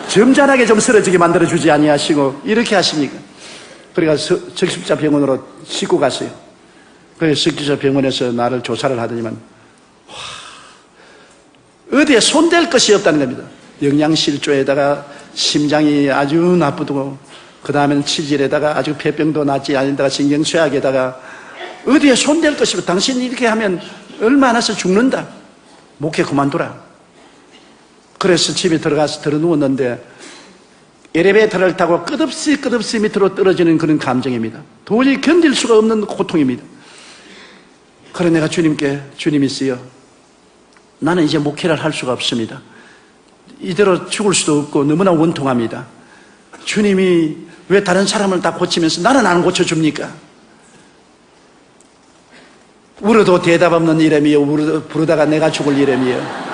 점잖하게 좀 쓰러지게 만들어주지 아니하시고 이렇게 하십니까? 그러니까 적십자 병원으로 싣고 갔어요. 그래서 적십자 병원에서 나를 조사를 하더니만 어디에 손댈 것이 없다는 겁니다. 영양실조에다가 심장이 아주 나쁘고 그 다음에는 치질에다가 아주 폐병도 낫지 않는다가 신경쇠약에다가 어디에 손댈 것이 없다. 당신이 이렇게 하면 얼마 안 해서 죽는다. 목회 그만두라. 그래서 집에 들어가서 들어 누웠는데 엘리베이터를 타고 끝없이 밑으로 떨어지는 그런 감정입니다. 도저히 견딜 수가 없는 고통입니다. 그래 내가 주님께 주님 있어요. 나는 이제 목회를 할 수가 없습니다. 이대로 죽을 수도 없고 너무나 원통합니다. 주님이 왜 다른 사람을 다 고치면서 나는 안 고쳐줍니까? 울어도 대답 없는 이름이요. 부르다가 내가 죽을 이름이요.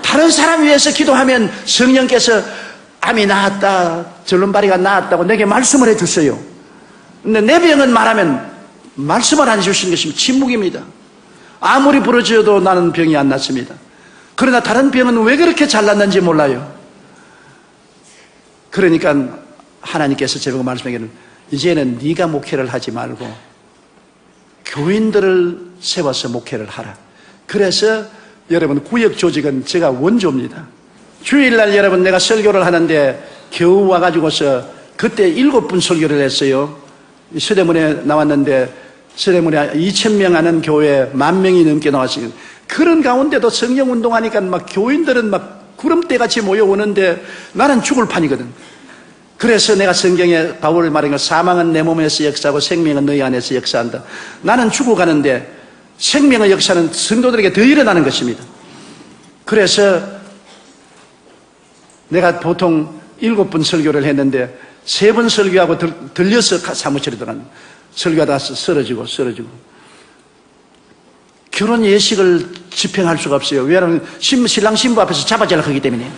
다른 사람 위해서 기도하면 성령께서 암이 나았다, 절름발이가 나았다고 내게 말씀을 해주세요. 근데 내 병은 말하면 말씀을 안 해주시는 것이 침묵입니다. 아무리 부르짖어도 나는 병이 안 났습니다. 그러나 다른 병은 왜 그렇게 잘났는지 몰라요. 그러니까 하나님께서 제보고 말씀하기를 이제는 네가 목회를 하지 말고 교인들을 세워서 목회를 하라. 그래서 여러분 구역 조직은 제가 원조입니다. 주일날 여러분 내가 설교를 하는데 겨우 와가지고서 그때 7분 설교를 했어요. 서대문에 나왔는데 서대문에 2,000명 하는 교회에 10,000명이 넘게 나왔어요. 그런 가운데도 성령 운동하니까 막 교인들은 막 구름대같이 모여오는데 나는 죽을 판이거든. 그래서 내가 성경에 바울을 말한 거 사망은 내 몸에서 역사하고 생명은 너희 안에서 역사한다. 나는 죽어가는데 생명의 역사는 성도들에게 더 일어나는 것입니다. 그래서 내가 보통 7번 설교를 했는데 3번 설교하고 들려서 사무실에 들어간 설교하다가 쓰러지고 결혼 예식을 집행할 수가 없어요. 왜냐하면 신랑 신부 앞에서 자바자락 하기 때문에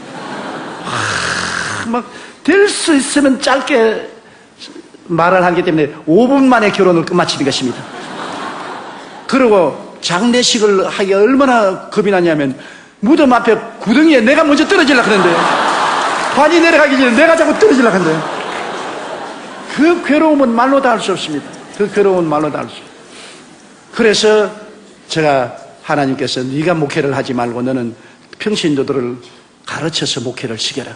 막 될 수 있으면 짧게 말을 하기 때문에 5분 만에 결혼을 끝마치는 것입니다. 그리고 장례식을 하기가 얼마나 겁이 나냐면 무덤 앞에 구덩이에 내가 먼저 떨어지려고 하는데 관이 내려가기 전에 내가 자꾸 떨어지려고 하는데 그 괴로움은 말로 다 할 수 없습니다. 그 괴로움은 말로 다 할 수 없습니다. 그래서 제가 하나님께서 네가 목회를 하지 말고 너는 평신도들을 가르쳐서 목회를 시켜라.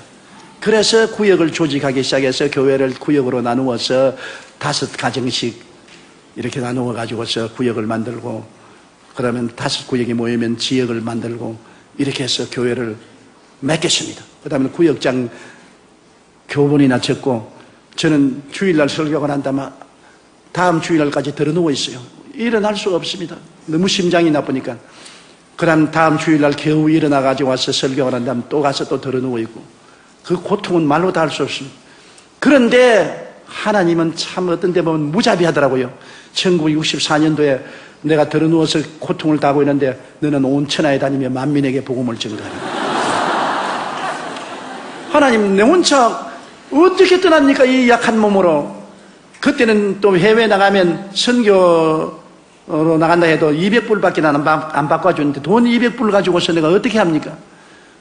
그래서 구역을 조직하기 시작해서 교회를 구역으로 나누어서 5가정씩 이렇게 나누어 가지고서 구역을 만들고 그러면 5구역이 모이면 지역을 만들고 이렇게 해서 교회를 맺겠습니다. 그 다음에 구역장 교본이나 적고 저는 주일날 설교가 난 다음 주일날까지 들어 누워 있어요. 일어날 수가 없습니다. 너무 심장이 나쁘니까. 그 다음 주일날 겨우 일어나 가지고 와서 설교가 난 다음 또 가서 또 들어 누워 있고 그 고통은 말로 다 할 수 없습니다. 그런데 하나님은 참 어떤 데 보면 무자비하더라고요. 1964년도에 내가 들어 누워서 고통을 당하고 있는데 너는 온 천하에 다니며 만민에게 복음을 전가하라. 하나님 내 혼자 어떻게 떠납니까? 이 약한 몸으로. 그때는 또 해외 나가면 선교로 나간다 해도 200불밖에 안 바꿔주는데 돈 200불 가지고서 내가 어떻게 합니까?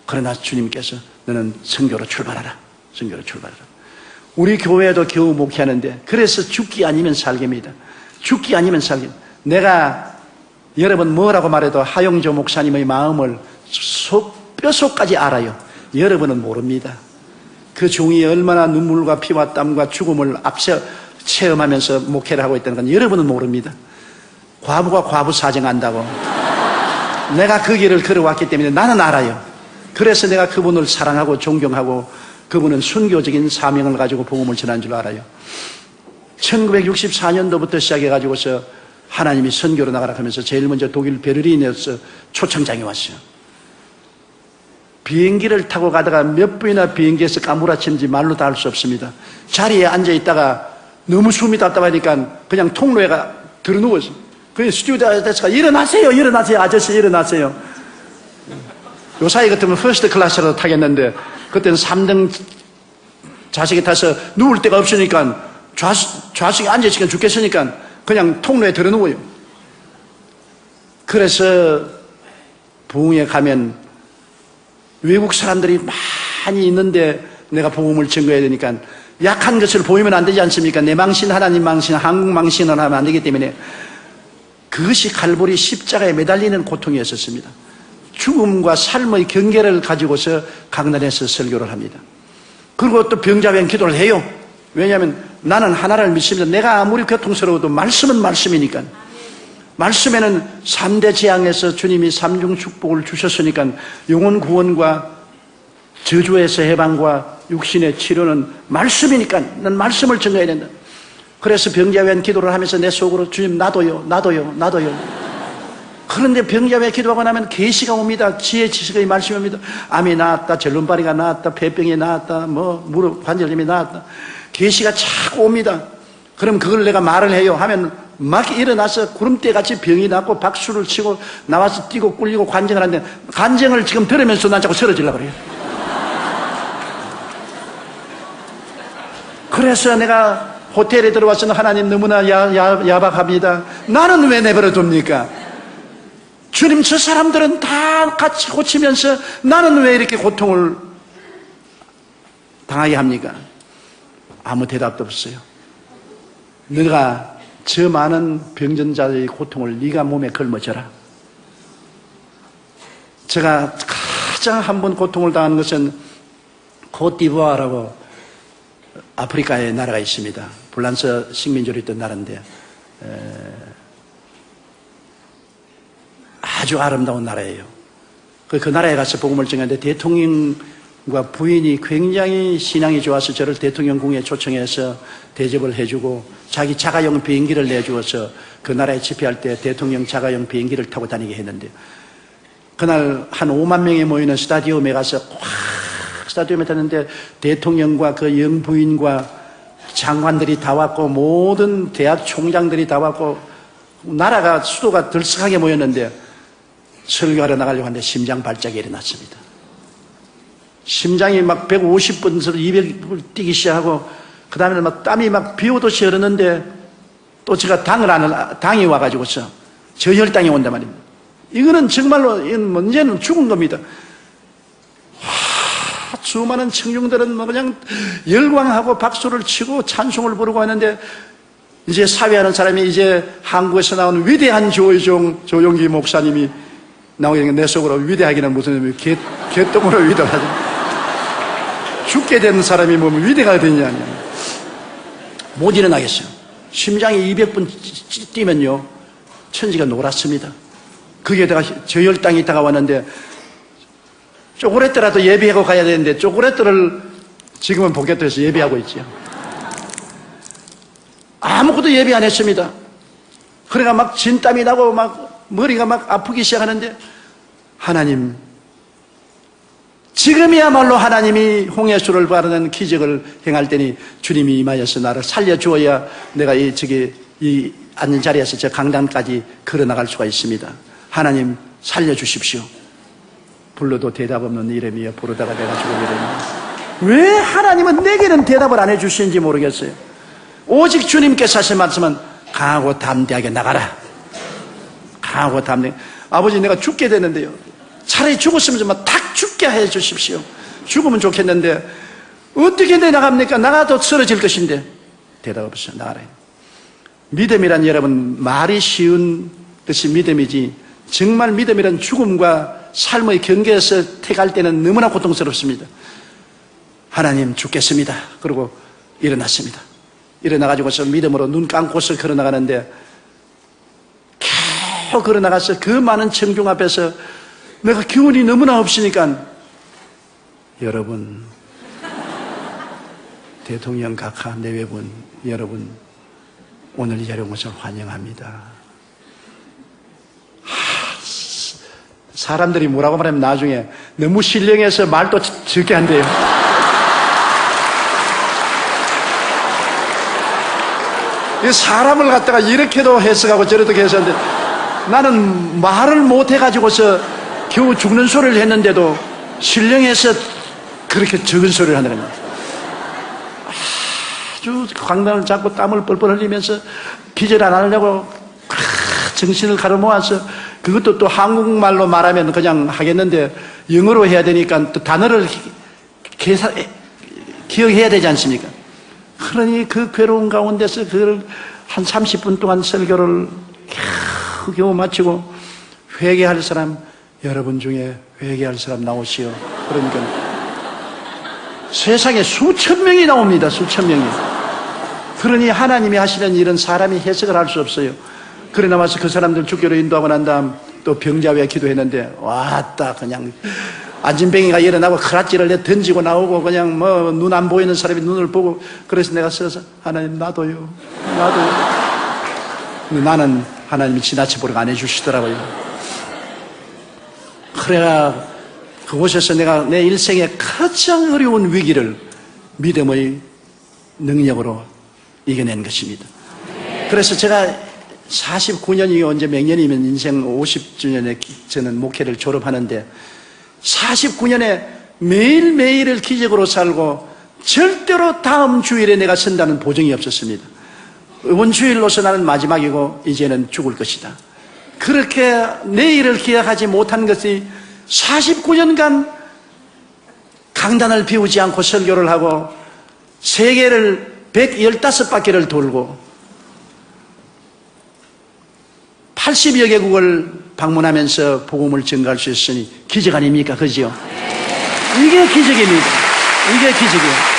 그러나 주님께서 너는 선교로 출발하라. 선교로 출발하라. 우리 교회도 겨우 목회하는데 그래서 죽기 아니면 살기입니다. 죽기 아니면 살기. 내가 여러분 뭐라고 말해도 하용조 목사님의 마음을 뼈속까지 알아요. 여러분은 모릅니다. 그 종이 얼마나 눈물과 피와 땀과 죽음을 앞서 체험하면서 목회를 하고 있다는 건 여러분은 모릅니다. 과부가 과부 사정 안다고. 내가 그 길을 걸어왔기 때문에 나는 알아요. 그래서 내가 그분을 사랑하고 존경하고 그분은 순교적인 사명을 가지고 복음을 전한 줄 알아요. 1964년도부터 시작해가지고서 하나님이 선교로 나가라 하면서 제일 먼저 독일 베를린에서 초청장이 왔어요. 비행기를 타고 가다가 몇 분이나 비행기에서 까무라치는지 말로 다 할 수 없습니다. 자리에 앉아있다가 너무 숨이 답답하니까 그냥 통로에 들어누웠어요. 그냥 스튜디오에서 일어나세요, 일어나세요, 아저씨 일어나세요. 요 사이 같으면 퍼스트 클래스로 타겠는데 그때는 3등 좌석에 타서 누울 데가 없으니까 좌석에 앉아있으니까 죽겠으니까 그냥 통로에 들어누워요. 그래서 부흥에 가면 외국 사람들이 많이 있는데 내가 복음을 증거해야 되니까 약한 것을 보이면 안 되지 않습니까? 내 망신, 하나님 망신, 한국 망신을 하면 안 되기 때문에 그것이 갈보리 십자가에 매달리는 고통이었었습니다. 죽음과 삶의 경계를 가지고서 강단에서 설교를 합니다. 그리고 또 병자변 기도를 해요. 왜냐하면 나는 하나를 믿습니다. 내가 아무리 고통스러워도 말씀은 말씀이니까. 말씀에는 3대 재앙에서 주님이 3중 축복을 주셨으니까 영혼 구원과 저주에서 해방과 육신의 치료는 말씀이니까 난 말씀을 전해야 된다. 그래서 병자변 기도를 하면서 내 속으로 주님 나도요, 나도요, 나도요. 그런데 병자변 기도하고 나면 계시가 옵니다. 지혜 지식의 말씀이 옵니다. 암이 나았다, 절름발이가 나았다, 폐병이 나았다, 무릎 관절염이 나았다. 계시가 자꾸 옵니다. 그럼 그걸 내가 말을 해요 하면 막 일어나서 구름대같이 병이 났고 박수를 치고 나와서 뛰고 꿀리고 관쟁을 하는데 관쟁을 지금 들으면서 난 자꾸 쓰러지려고 그래요. 그래서 내가 호텔에 들어와서는 하나님 너무나 야박합니다. 나는 왜 내버려 둡니까? 주님 저 사람들은 다 같이 고치면서 나는 왜 이렇게 고통을 당하게 합니까? 아무 대답도 없어요. 너가 저 많은 병전자의 고통을 네가 몸에 걸머져라. 제가 가장 한 번 고통을 당한 것은 코트디부아르라고 아프리카의 나라가 있습니다. 불란서 식민지로 있던 나라인데 아주 아름다운 나라예요. 그 나라에 가서 복음을 전했는데 대통령과 부인이 굉장히 신앙이 좋아서 저를 대통령궁에 초청해서 대접을 해주고 자기 자가용 비행기를 내주어서 그 나라에 집회할 때 대통령 자가용 비행기를 타고 다니게 했는데 그날 한 5만 명이 모이는 스타디움에 가서 스타디움에 갔는데 대통령과 그 영부인과 장관들이 다 왔고 모든 대학 총장들이 다 왔고 나라가 수도가 들썩하게 모였는데 설교하러 나가려고 하는데 심장 발작이 일어났습니다. 심장이 막 150번에서 200번 뛰기 시작하고 그 다음에 막 땀이 막 비 오듯이 흐르는데 또 제가 당이 와가지고서 저혈당이 온단 말입니다. 이거는 정말로 문제는 죽은 겁니다. 수많은 청중들은 그냥 열광하고 박수를 치고 찬송을 부르고 하는데 이제 사회하는 사람이 이제 한국에서 나온 위대한 조용기 목사님이 나오게 내 속으로 위대하기는 무슨 의미 개똥으로 위대하죠. 죽게 되는 사람이 뭐 위대가 되느냐. 못 일어나겠어요. 심장이 200번 뛰면요 천지가 놀았습니다. 거기에다가 저혈당이 있다가 왔는데 쪼그레뜨라도 예비하고 가야 되는데 쪼그레뜨를 지금은 복귀해서 예비하고 있죠. 아무것도 예비 안 했습니다. 그러니까 막 진땀이 나고 막 머리가 막 아프기 시작하는데 하나님 지금이야말로 하나님이 홍해수를 바르는 기적을 행할 때니 주님이 임하여서 나를 살려주어야 내가 이 앉은 자리에서 저 강단까지 걸어나갈 수가 있습니다. 하나님 살려주십시오. 불러도 대답 없는 이름이여 부르다가 내가 죽어버렸네. 왜 하나님은 내게는 대답을 안 해주시는지 모르겠어요. 오직 주님께서 하신 말씀은 강하고 담대하게 나가라. 강하고 담대하게. 아버지 내가 죽게 되는데요. 차라리 죽었으면 좀 탁 죽게 해주십시오. 죽으면 좋겠는데 어떻게 나갑니까? 나가도 쓰러질 것인데 대답 없어요. 나가라. 믿음이란 여러분 말이 쉬운 것이 믿음이지, 정말 믿음이란 죽음과 삶의 경계에서 택할 때는 너무나 고통스럽습니다. 하나님 죽겠습니다. 그리고 일어났습니다. 일어나가지고서 믿음으로 눈 감고서 걸어나가는데, 계속 걸어나가서 그 많은 청중 앞에서 내가 기운이 너무나 없으니까, 여러분, 대통령 각하 내외분 여러분, 오늘 이 자리에 온 것을 환영합니다. 사람들이 뭐라고 말하면 나중에 너무 신령해서 말도 적게 한대요. 사람을 갖다가 이렇게도 해석하고 저렇게 해석하는데, 나는 말을 못해가지고서 겨우 죽는 소리를 했는데도 신령해서 그렇게 적은 소리를 하는 겁니다. 아주 강단을 잡고 땀을 뻘뻘 흘리면서 기절 안 하려고 정신을 가로모아서, 그것도 또 한국말로 말하면 그냥 하겠는데 영어로 해야 되니까 또 단어를 기억해야 되지 않습니까? 그러니 그 괴로운 가운데서 그걸 한 30분 동안 설교를 겨우 마치고, 회개할 사람, 여러분 중에 회개할 사람 나오시오. 그러니까 세상에 수천 명이 나옵니다. 수천 명이. 그러니 하나님이 하시는 일은 사람이 해석을 할 수 없어요. 그래 나와서 그 사람들 죽기로 인도하고 난 다음 또 병자회 기도했는데, 왔다 그냥 안진뱅이가 일어나고 크라찌를 내 던지고 나오고, 그냥 뭐 눈 안 보이는 사람이 눈을 보고, 그래서 내가 서서 하나님 나도요. 근데 나는 하나님이 지나쳐 보려고 안 해주시더라고요. 그래야 그곳에서 내가 내 일생의 가장 어려운 위기를 믿음의 능력으로 이겨낸 것입니다. 그래서 제가 49년이 언제 몇 년이면 인생 50주년에 저는 목회를 졸업하는데, 49년에 매일매일을 기적으로 살고 절대로 다음 주일에 내가 선다는 보증이 없었습니다. 이번 주일로서 나는 마지막이고 이제는 죽을 것이다. 그렇게 내일을 기약하지 못한 것이 49년간 강단을 비우지 않고 설교를 하고 세계를 115바퀴를 돌고 80여 개국을 방문하면서 복음을 전가할 수 있으니 기적 아닙니까? 그죠? 이게 기적입니다. 이게 기적이에요.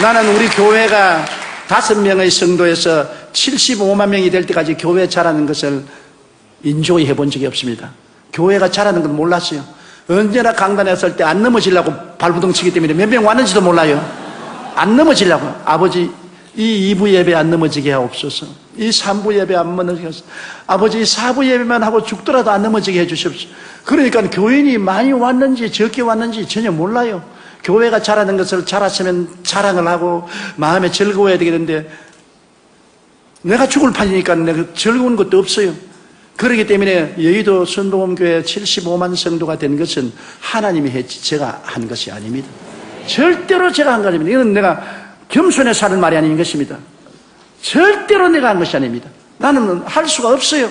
나는 우리 교회가 5명의 성도에서 75만 명이 될 때까지 교회 자라는 것을 인조히 해본 적이 없습니다. 교회가 자라는 건 몰랐어요. 언제나 강단에 설 때 안 넘어지려고 발부둥 치기 때문에 몇 명 왔는지도 몰라요. 안 넘어지려고. 아버지, 이 2부 예배 안 넘어지게 하옵소서. 이 3부 예배 안 넘어지게 하옵소서. 아버지, 4부 예배만 하고 죽더라도 안 넘어지게 해주십시오. 그러니까 교인이 많이 왔는지 적게 왔는지 전혀 몰라요. 교회가 자라는 것을 자랐으면 자랑을 하고 마음에 즐거워야 되겠는데, 내가 죽을 판이니까 내가 즐거운 것도 없어요. 그렇기 때문에 여의도 순복음교회 75만 성도가 된 것은 하나님이 했지 제가 한 것이 아닙니다. 절대로 제가 한 거 아닙니다. 이건 내가 겸손해서 하는 말이 아닌 것입니다. 절대로 내가 한 것이 아닙니다. 나는 할 수가 없어요.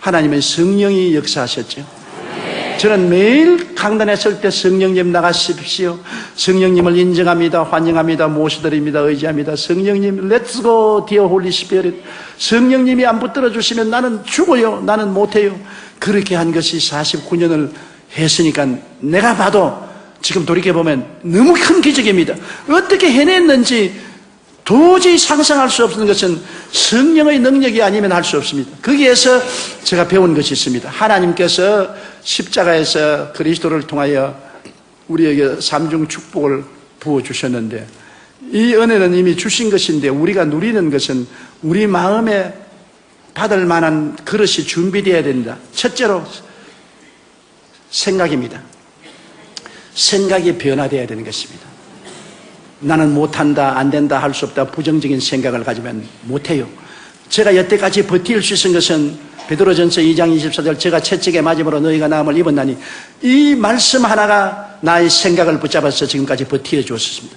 하나님의 성령이 역사하셨죠. 저는 매일 강단에 설 때 성령님 나가십시오. 성령님을 인정합니다. 환영합니다. 모셔드립니다. 의지합니다. 성령님, Let's go, dear Holy Spirit. 성령님이 안 붙들어 주시면 나는 죽어요. 나는 못해요. 그렇게 한 것이 49년을 했으니까 내가 봐도 지금 돌이켜보면 너무 큰 기적입니다. 어떻게 해냈는지 도저히 상상할 수 없는 것은 성령의 능력이 아니면 할 수 없습니다. 거기에서 제가 배운 것이 있습니다. 하나님께서 십자가에서 그리스도를 통하여 우리에게 삼중 축복을 부어주셨는데, 이 은혜는 이미 주신 것인데 우리가 누리는 것은 우리 마음에 받을 만한 그릇이 준비되어야 된다. 첫째로 생각입니다. 생각이 변화되어야 되는 것입니다. 나는 못한다, 안 된다, 할 수 없다, 부정적인 생각을 가지면 못해요. 제가 여태까지 버틸 수 있은 것은 베드로전서 2장 24절, 제가 채찍에 맞음으로 너희가 나음을 입었나니, 이 말씀 하나가 나의 생각을 붙잡아서 지금까지 버티어 주었습니다.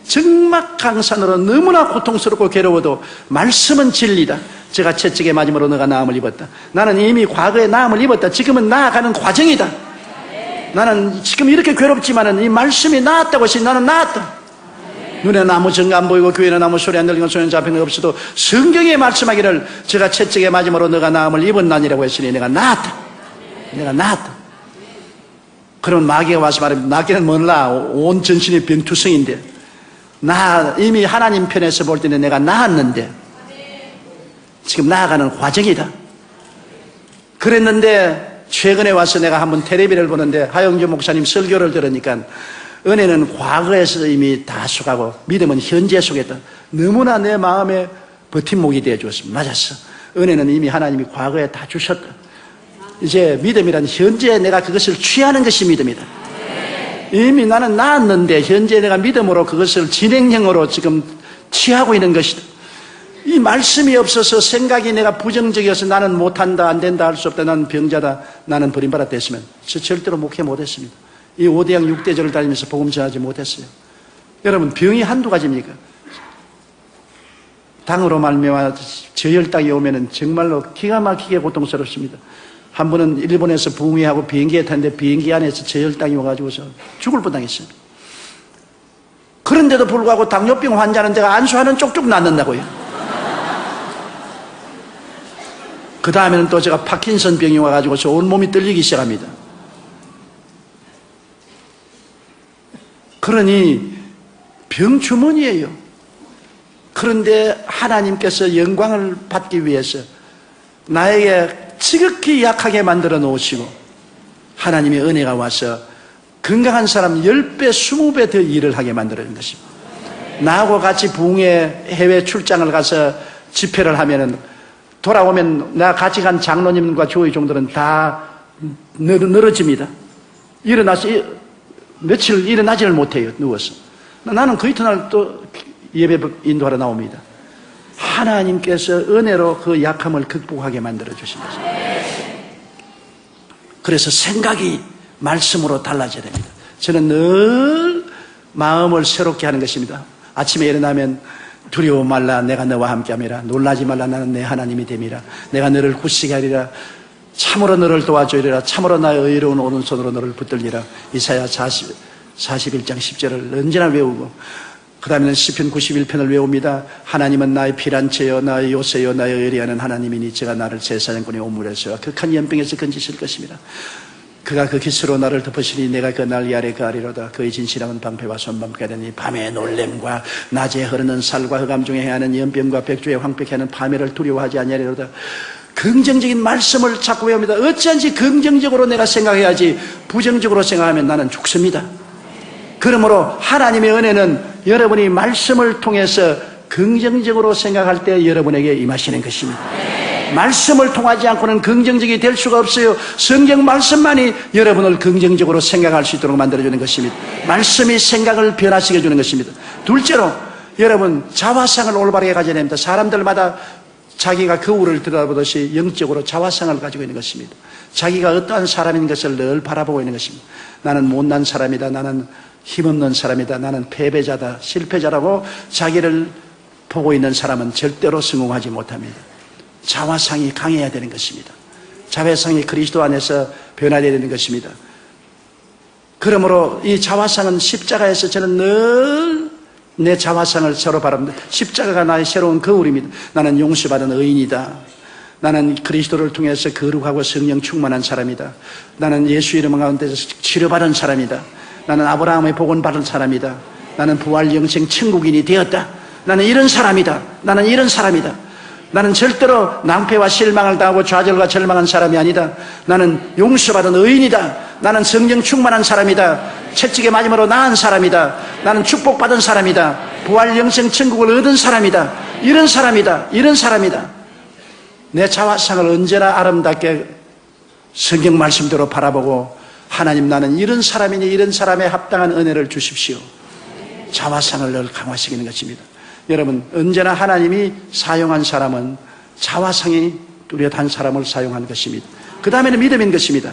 적막강산으로 너무나 고통스럽고 괴로워도 말씀은 진리다. 제가 채찍에 맞음으로 너가 나음을 입었다. 나는 이미 과거에 나음을 입었다. 지금은 나아가는 과정이다. 나는 지금 이렇게 괴롭지만은 이 말씀이 나았다고 해서 나는 나았다. 눈에는 아무 증거 안 보이고 교회는 아무 소리 안 들리고 소리는 잡힌 것 없어도 성경에 말씀하기를 제가 채찍에 맞음으로 너가 나음을 입었나니라고 했으니 내가 나았다. 내가 나았다. 그러면 마귀가 와서 말합니다. 나기는 몰라. 온 전신이 병투성인데 나 이미 하나님 편에서 볼 때는 내가 나았는데 지금 나아가는 과정이다. 그랬는데 최근에 와서 내가 한번 텔레비를 보는데 하영주 목사님 설교를 들으니까 은혜는 과거에서 이미 다 속하고 믿음은 현재 속에 있다. 너무나 내 마음에 버팀목이 되어 주었습니다. 맞았어. 은혜는 이미 하나님이 과거에 다 주셨다. 이제 믿음이란 현재 내가 그것을 취하는 것이 믿음이다. 이미 나는 나았는데 현재 내가 믿음으로 그것을 진행형으로 지금 취하고 있는 것이다. 이 말씀이 없어서 생각이 내가 부정적이어서 나는 못한다, 안 된다, 할 수 없다, 나는 병자다, 나는 버림받았다 했으면 저 절대로 목회 못했습니다. 이 5대양 6대절을 다니면서 복음 전하지 못했어요. 여러분, 병이 한두 가지입니까? 당으로 말미암아 저혈당이 오면은 정말로 기가 막히게 고통스럽습니다. 한 번은 일본에서 부흥회하고 비행기에 탔는데 비행기 안에서 저혈당이 와가지고서 죽을 뻔당했어요. 그런데도 불구하고 당뇨병 환자는 제가 안수하는 쪽쪽 낫는다고요. 그 다음에는 또 제가 파킨슨 병이 와가지고서 온몸이 떨리기 시작합니다. 그러니 병주머니예요. 그런데 하나님께서 영광을 받기 위해서 나에게 지극히 약하게 만들어 놓으시고 하나님의 은혜가 와서 건강한 사람 10배, 20배 더 일을 하게 만들어준 것입니다. 나하고 같이 부흥회 해외 출장을 가서 집회를 하면은 돌아오면 나 같이 간 장로님과 교회 종들은 다 늘어집니다. 일어나서 며칠 일어나지를 못해요. 누워서. 나는 그 이튿날 또 예배 인도하러 나옵니다. 하나님께서 은혜로 그 약함을 극복하게 만들어 주신 것입니다. 그래서 생각이 말씀으로 달라져야 됩니다. 저는 늘 마음을 새롭게 하는 것입니다. 아침에 일어나면 두려워 말라, 내가 너와 함께함이라. 놀라지 말라, 나는 내 하나님이 됨이라. 내가 너를 굳세게 하리라. 참으로 너를 도와주리라. 참으로 나의 의로운 오른손으로 너를 붙들리라. 이사야 41장 10절을 언제나 외우고, 그 다음에는 시편 91편을 외웁니다. 하나님은 나의 피난처여 나의 요새여 나의 의리하는 하나님이니 제가 나를 제 사냥꾼의 오물에서 극한 연병에서 건지실 것입니다. 그가 그 깃으로 나를 덮으시니 내가 그 날개 아래 거하리로다. 그의 진실함은 방패와 손방패가 되니 밤의 놀램과 낮에 흐르는 살과 흑암 중에 해하는 연병과 백주에 황폐케 하는 파멸을 두려워하지 아니하리로다. 긍정적인 말씀을 자꾸 외웁니다. 어찌한지 긍정적으로 내가 생각해야지 부정적으로 생각하면 나는 죽습니다. 그러므로 하나님의 은혜는 여러분이 말씀을 통해서 긍정적으로 생각할 때 여러분에게 임하시는 것입니다. 말씀을 통하지 않고는 긍정적이 될 수가 없어요. 성경 말씀만이 여러분을 긍정적으로 생각할 수 있도록 만들어주는 것입니다. 말씀이 생각을 변화시켜 주는 것입니다. 둘째로 여러분 자화상을 올바르게 가져야 됩니다. 사람들마다 자기가 거울을 들여다보듯이 영적으로 자화상을 가지고 있는 것입니다. 자기가 어떠한 사람인 것을 늘 바라보고 있는 것입니다. 나는 못난 사람이다. 나는 힘없는 사람이다. 나는 패배자다. 실패자라고 자기를 보고 있는 사람은 절대로 성공하지 못합니다. 자화상이 강해야 되는 것입니다. 자화상이 그리스도 안에서 변화되어야 되는 것입니다. 그러므로 이 자화상은 십자가에서 저는 늘 내 자화상을 서로 바랍니다. 십자가가 나의 새로운 거울입니다. 나는 용서받은 의인이다. 나는 그리스도를 통해서 거룩하고 성령 충만한 사람이다. 나는 예수 이름 가운데서 치료받은 사람이다. 나는 아브라함의 복은 받은 사람이다. 나는 부활 영생 천국인이 되었다. 나는 이런 사람이다. 나는 이런 사람이다. 나는 절대로 낭패와 실망을 당하고 좌절과 절망한 사람이 아니다. 나는 용서받은 의인이다. 나는 성령 충만한 사람이다. 채찍에 맞음으로 나은 사람이다. 나는 축복받은 사람이다. 부활 영생 천국을 얻은 사람이다. 이런 사람이다. 이런 사람이다. 내 자화상을 언제나 아름답게 성경 말씀대로 바라보고 하나님 나는 이런 사람이니 이런 사람에 합당한 은혜를 주십시오. 자화상을 늘 강화시키는 것입니다. 여러분 언제나 하나님이 사용한 사람은 자화상이 뚜렷한 사람을 사용한 것입니다. 그 다음에는 믿음인 것입니다.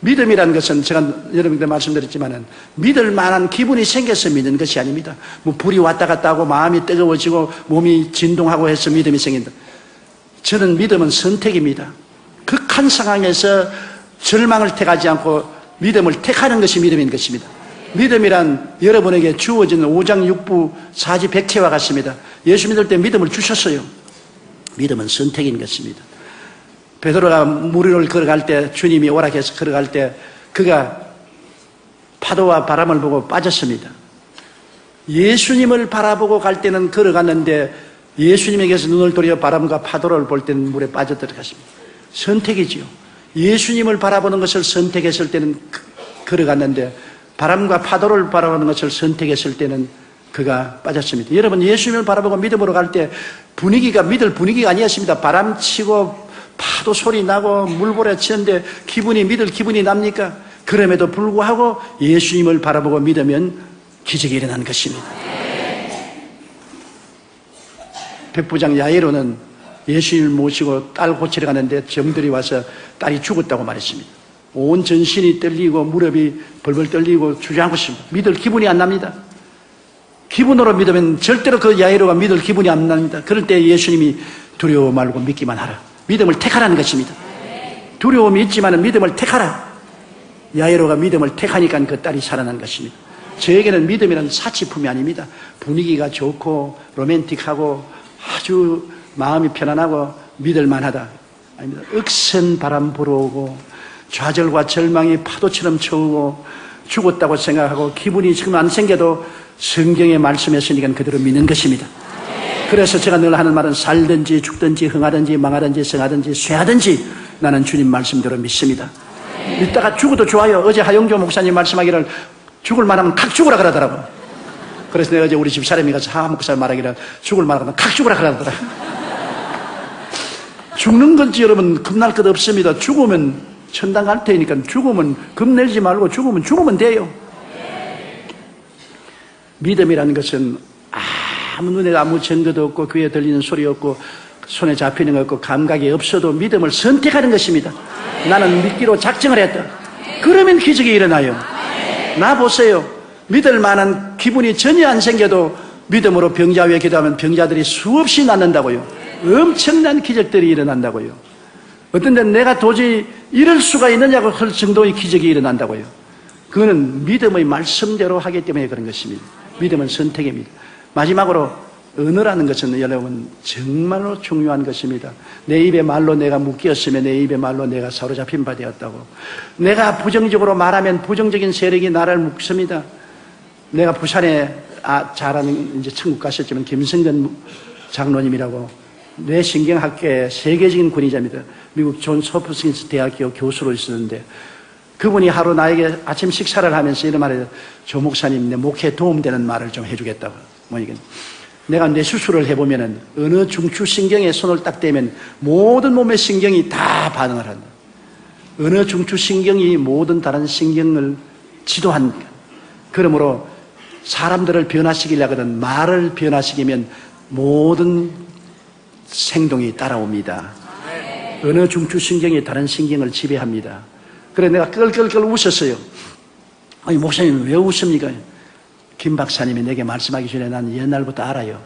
믿음이라는 것은 제가 여러분께 말씀드렸지만은 믿을 만한 기분이 생겨서 믿는 것이 아닙니다. 뭐 불이 왔다 갔다 하고 마음이 뜨거워지고 몸이 진동하고 해서 믿음이 생긴다. 저는 믿음은 선택입니다. 극한 상황에서 절망을 택하지 않고 믿음을 택하는 것이 믿음인 것입니다. 믿음이란 여러분에게 주어진 5장 6부 4지 100채와 같습니다. 예수 믿을 때 믿음을 주셨어요. 믿음은 선택인 것입니다. 베드로가 물 위를 걸어갈 때, 주님이 오락해서 걸어갈 때 그가 파도와 바람을 보고 빠졌습니다. 예수님을 바라보고 갈 때는 걸어갔는데 예수님에게서 눈을 돌려 바람과 파도를 볼 때는 물에 빠져들어갔습니다. 선택이지요. 예수님을 바라보는 것을 선택했을 때는 걸어갔는데 바람과 파도를 바라보는 것을 선택했을 때는 그가 빠졌습니다. 여러분, 예수님을 바라보고 믿음으로 갈 때 분위기가 믿을 분위기가 아니었습니다. 바람 치고 파도 소리 나고 물보라 치는데 믿을 기분이 납니까? 그럼에도 불구하고 예수님을 바라보고 믿으면 기적이 일어난 것입니다. 백부장 야이로는 예수님을 모시고 딸 고치러 가는데 정들이 와서 딸이 죽었다고 말했습니다. 온 전신이 떨리고 무릎이 벌벌 떨리고 주저앉고 있습니다. 믿을 기분이 안 납니다. 기분으로 믿으면 절대로 그 야이로가 믿을 기분이 안 납니다. 그럴 때 예수님이 두려워 말고 믿기만 하라. 믿음을 택하라는 것입니다. 두려움이 있지만 믿음을 택하라. 야이로가 믿음을 택하니까 그 딸이 살아난 것입니다. 저에게는 믿음이란 사치품이 아닙니다. 분위기가 좋고 로맨틱하고 아주 마음이 편안하고 믿을만하다. 아닙니다. 억센 바람 불어오고 좌절과 절망이 파도처럼 쳐오고 죽었다고 생각하고 기분이 지금 안 생겨도 성경의 말씀했으니까 그대로 믿는 것입니다. 그래서 제가 늘 하는 말은 살든지 죽든지 흥하든지 망하든지 성하든지 쇠하든지 나는 주님 말씀대로 믿습니다. 믿다가 죽어도 좋아요. 어제 하영조 목사님 말씀하기를 죽을 만하면 칵 죽으라 그러더라고요. 그래서 내가 어제 우리 집 사람이 가서 하 목사 말하기를 죽을 만하면 칵 죽으라 그러더라. 죽는 건지 여러분 겁날 것 없습니다. 죽으면 천당 갈 테니까 죽으면 겁내지 말고 죽으면 돼요. 믿음이라는 것은 아무 눈에 아무 증거도 없고 귀에 들리는 소리 없고 손에 잡히는 거 없고 감각이 없어도 믿음을 선택하는 것입니다. 나는 믿기로 작정을 했다. 그러면 기적이 일어나요. 나 보세요. 믿을 만한 기분이 전혀 안 생겨도 믿음으로 병자 위에 기도하면 병자들이 수없이 낫는다고요. 엄청난 기적들이 일어난다고요. 어떤 데는 내가 도저히 이럴 수가 있느냐고 할 정도의 기적이 일어난다고요. 그거는 믿음의 말씀대로 하기 때문에 그런 것입니다. 믿음은 선택입니다. 마지막으로 언어라는 것은 여러분 정말로 중요한 것입니다. 내 입의 말로 내가 묶였으면 내 입의 말로 내가 사로잡힌 바 되었다고. 내가 부정적으로 말하면 부정적인 세력이 나를 묶습니다. 내가 부산에 잘하는 이제 천국 가셨지만 김성근 장로님이라고 뇌신경학계의 세계적인 권위자입니다. 미국 존 소프스킨스 대학교 교수로 있었는데 그분이 하루 나에게 아침 식사를 하면서 이런 말을 해요. 조 목사님 내 목회에 도움되는 말을 좀 해주겠다고. 뭐니까 내가 뇌 수술을 해보면은 어느 중추신경에 손을 딱 대면 모든 몸의 신경이 다 반응을 한다. 어느 중추신경이 모든 다른 신경을 지도한다. 그러므로 사람들을 변화시키려고 하든 말을 변화시키면 모든 생동이 따라옵니다. 어느 중추신경이 다른 신경을 지배합니다. 그래 내가 끌끌끌 웃었어요. 아니 목사님 왜 웃습니까? 김 박사님이 내게 말씀하기 전에 난 옛날부터 알아요.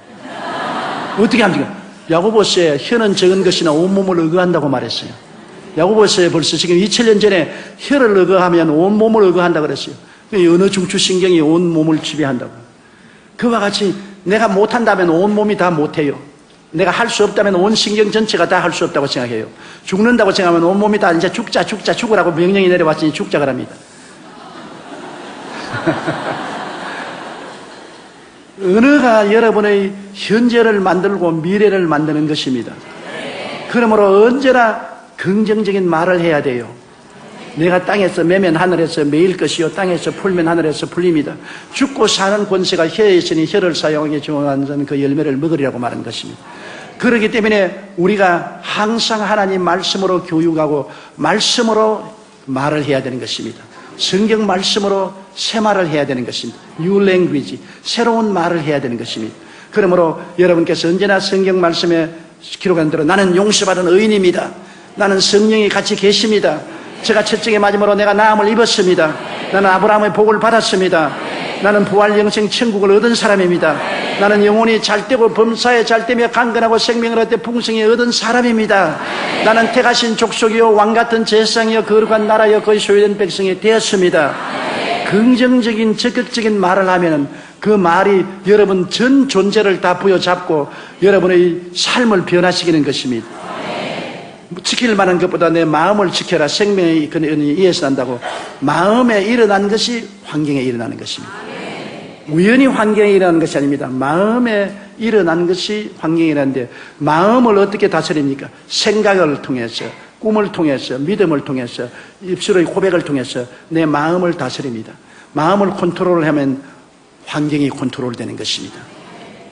어떻게 합니까? 야고보서에 혀는 적은 것이나 온몸을 의거한다고 말했어요. 야고보서에 벌써 지금 2000년 전에 혀를 의거하면 온몸을 의거한다고 그랬어요. 어느 중추신경이 온몸을 지배한다고. 그와 같이 내가 못한다면 온몸이 다 못해요. 내가 할 수 없다면 온 신경 전체가 다 할 수 없다고 생각해요. 죽는다고 생각하면 온몸이 다 이제 죽으라고 명령이 내려왔으니 죽자 그럽니다. 언어가 여러분의 현재를 만들고 미래를 만드는 것입니다. 그러므로 언제나 긍정적인 말을 해야 돼요. 내가 땅에서 매면 하늘에서 매일 것이요 땅에서 풀면 하늘에서 풀립니다. 죽고 사는 권세가 혀에 있으니 혀를 사용하게 정하는 그 열매를 먹으리라고 말한 것입니다. 그렇기 때문에 우리가 항상 하나님 말씀으로 교육하고 말씀으로 말을 해야 되는 것입니다. 성경 말씀으로 새 말을 해야 되는 것입니다. New language, 새로운 말을 해야 되는 것입니다. 그러므로 여러분께서 언제나 성경 말씀에 기록한 대로 나는 용서받은 의인입니다. 나는 성령이 같이 계십니다. 제가 채찍에 맞음으로 내가 나음을 입었습니다. 나는 아브라함의 복을 받았습니다. 나는 부활 영생 천국을 얻은 사람입니다. 나는 영혼이 잘되고 범사에 잘되며 강건하고 생명을 얻되 풍성히 얻은 사람입니다. 나는 택하신 족속이요 왕같은 제사장이요 거룩한 나라요 거의 소유된 백성이 되었습니다. 긍정적인 적극적인 말을 하면은 그 말이 여러분 전 존재를 다 부여잡고 여러분의 삶을 변화시키는 것입니다. 지킬 만한 것보다 내 마음을 지켜라. 생명의 근원이 이에서 난다고. 마음에 일어난 것이 환경에 일어나는 것입니다. 우연히 환경에 일어나는 것이 아닙니다. 마음에 일어난 것이 환경에 일어나는데, 마음을 어떻게 다스립니까? 생각을 통해서, 꿈을 통해서, 믿음을 통해서, 입술의 고백을 통해서 내 마음을 다스립니다. 마음을 컨트롤하면 환경이 컨트롤되는 것입니다.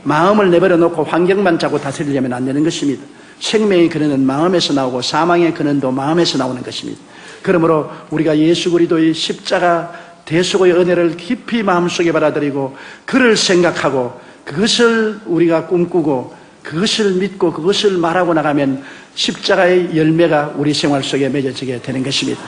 마음을 내버려 놓고 환경만 자꾸 다스리려면 안 되는 것입니다. 생명의 근원은 마음에서 나오고 사망의 근원도 마음에서 나오는 것입니다. 그러므로 우리가 예수 그리스도의 십자가 대속의 은혜를 깊이 마음속에 받아들이고 그를 생각하고 그것을 우리가 꿈꾸고 그것을 믿고 그것을 말하고 나가면 십자가의 열매가 우리 생활 속에 맺어지게 되는 것입니다.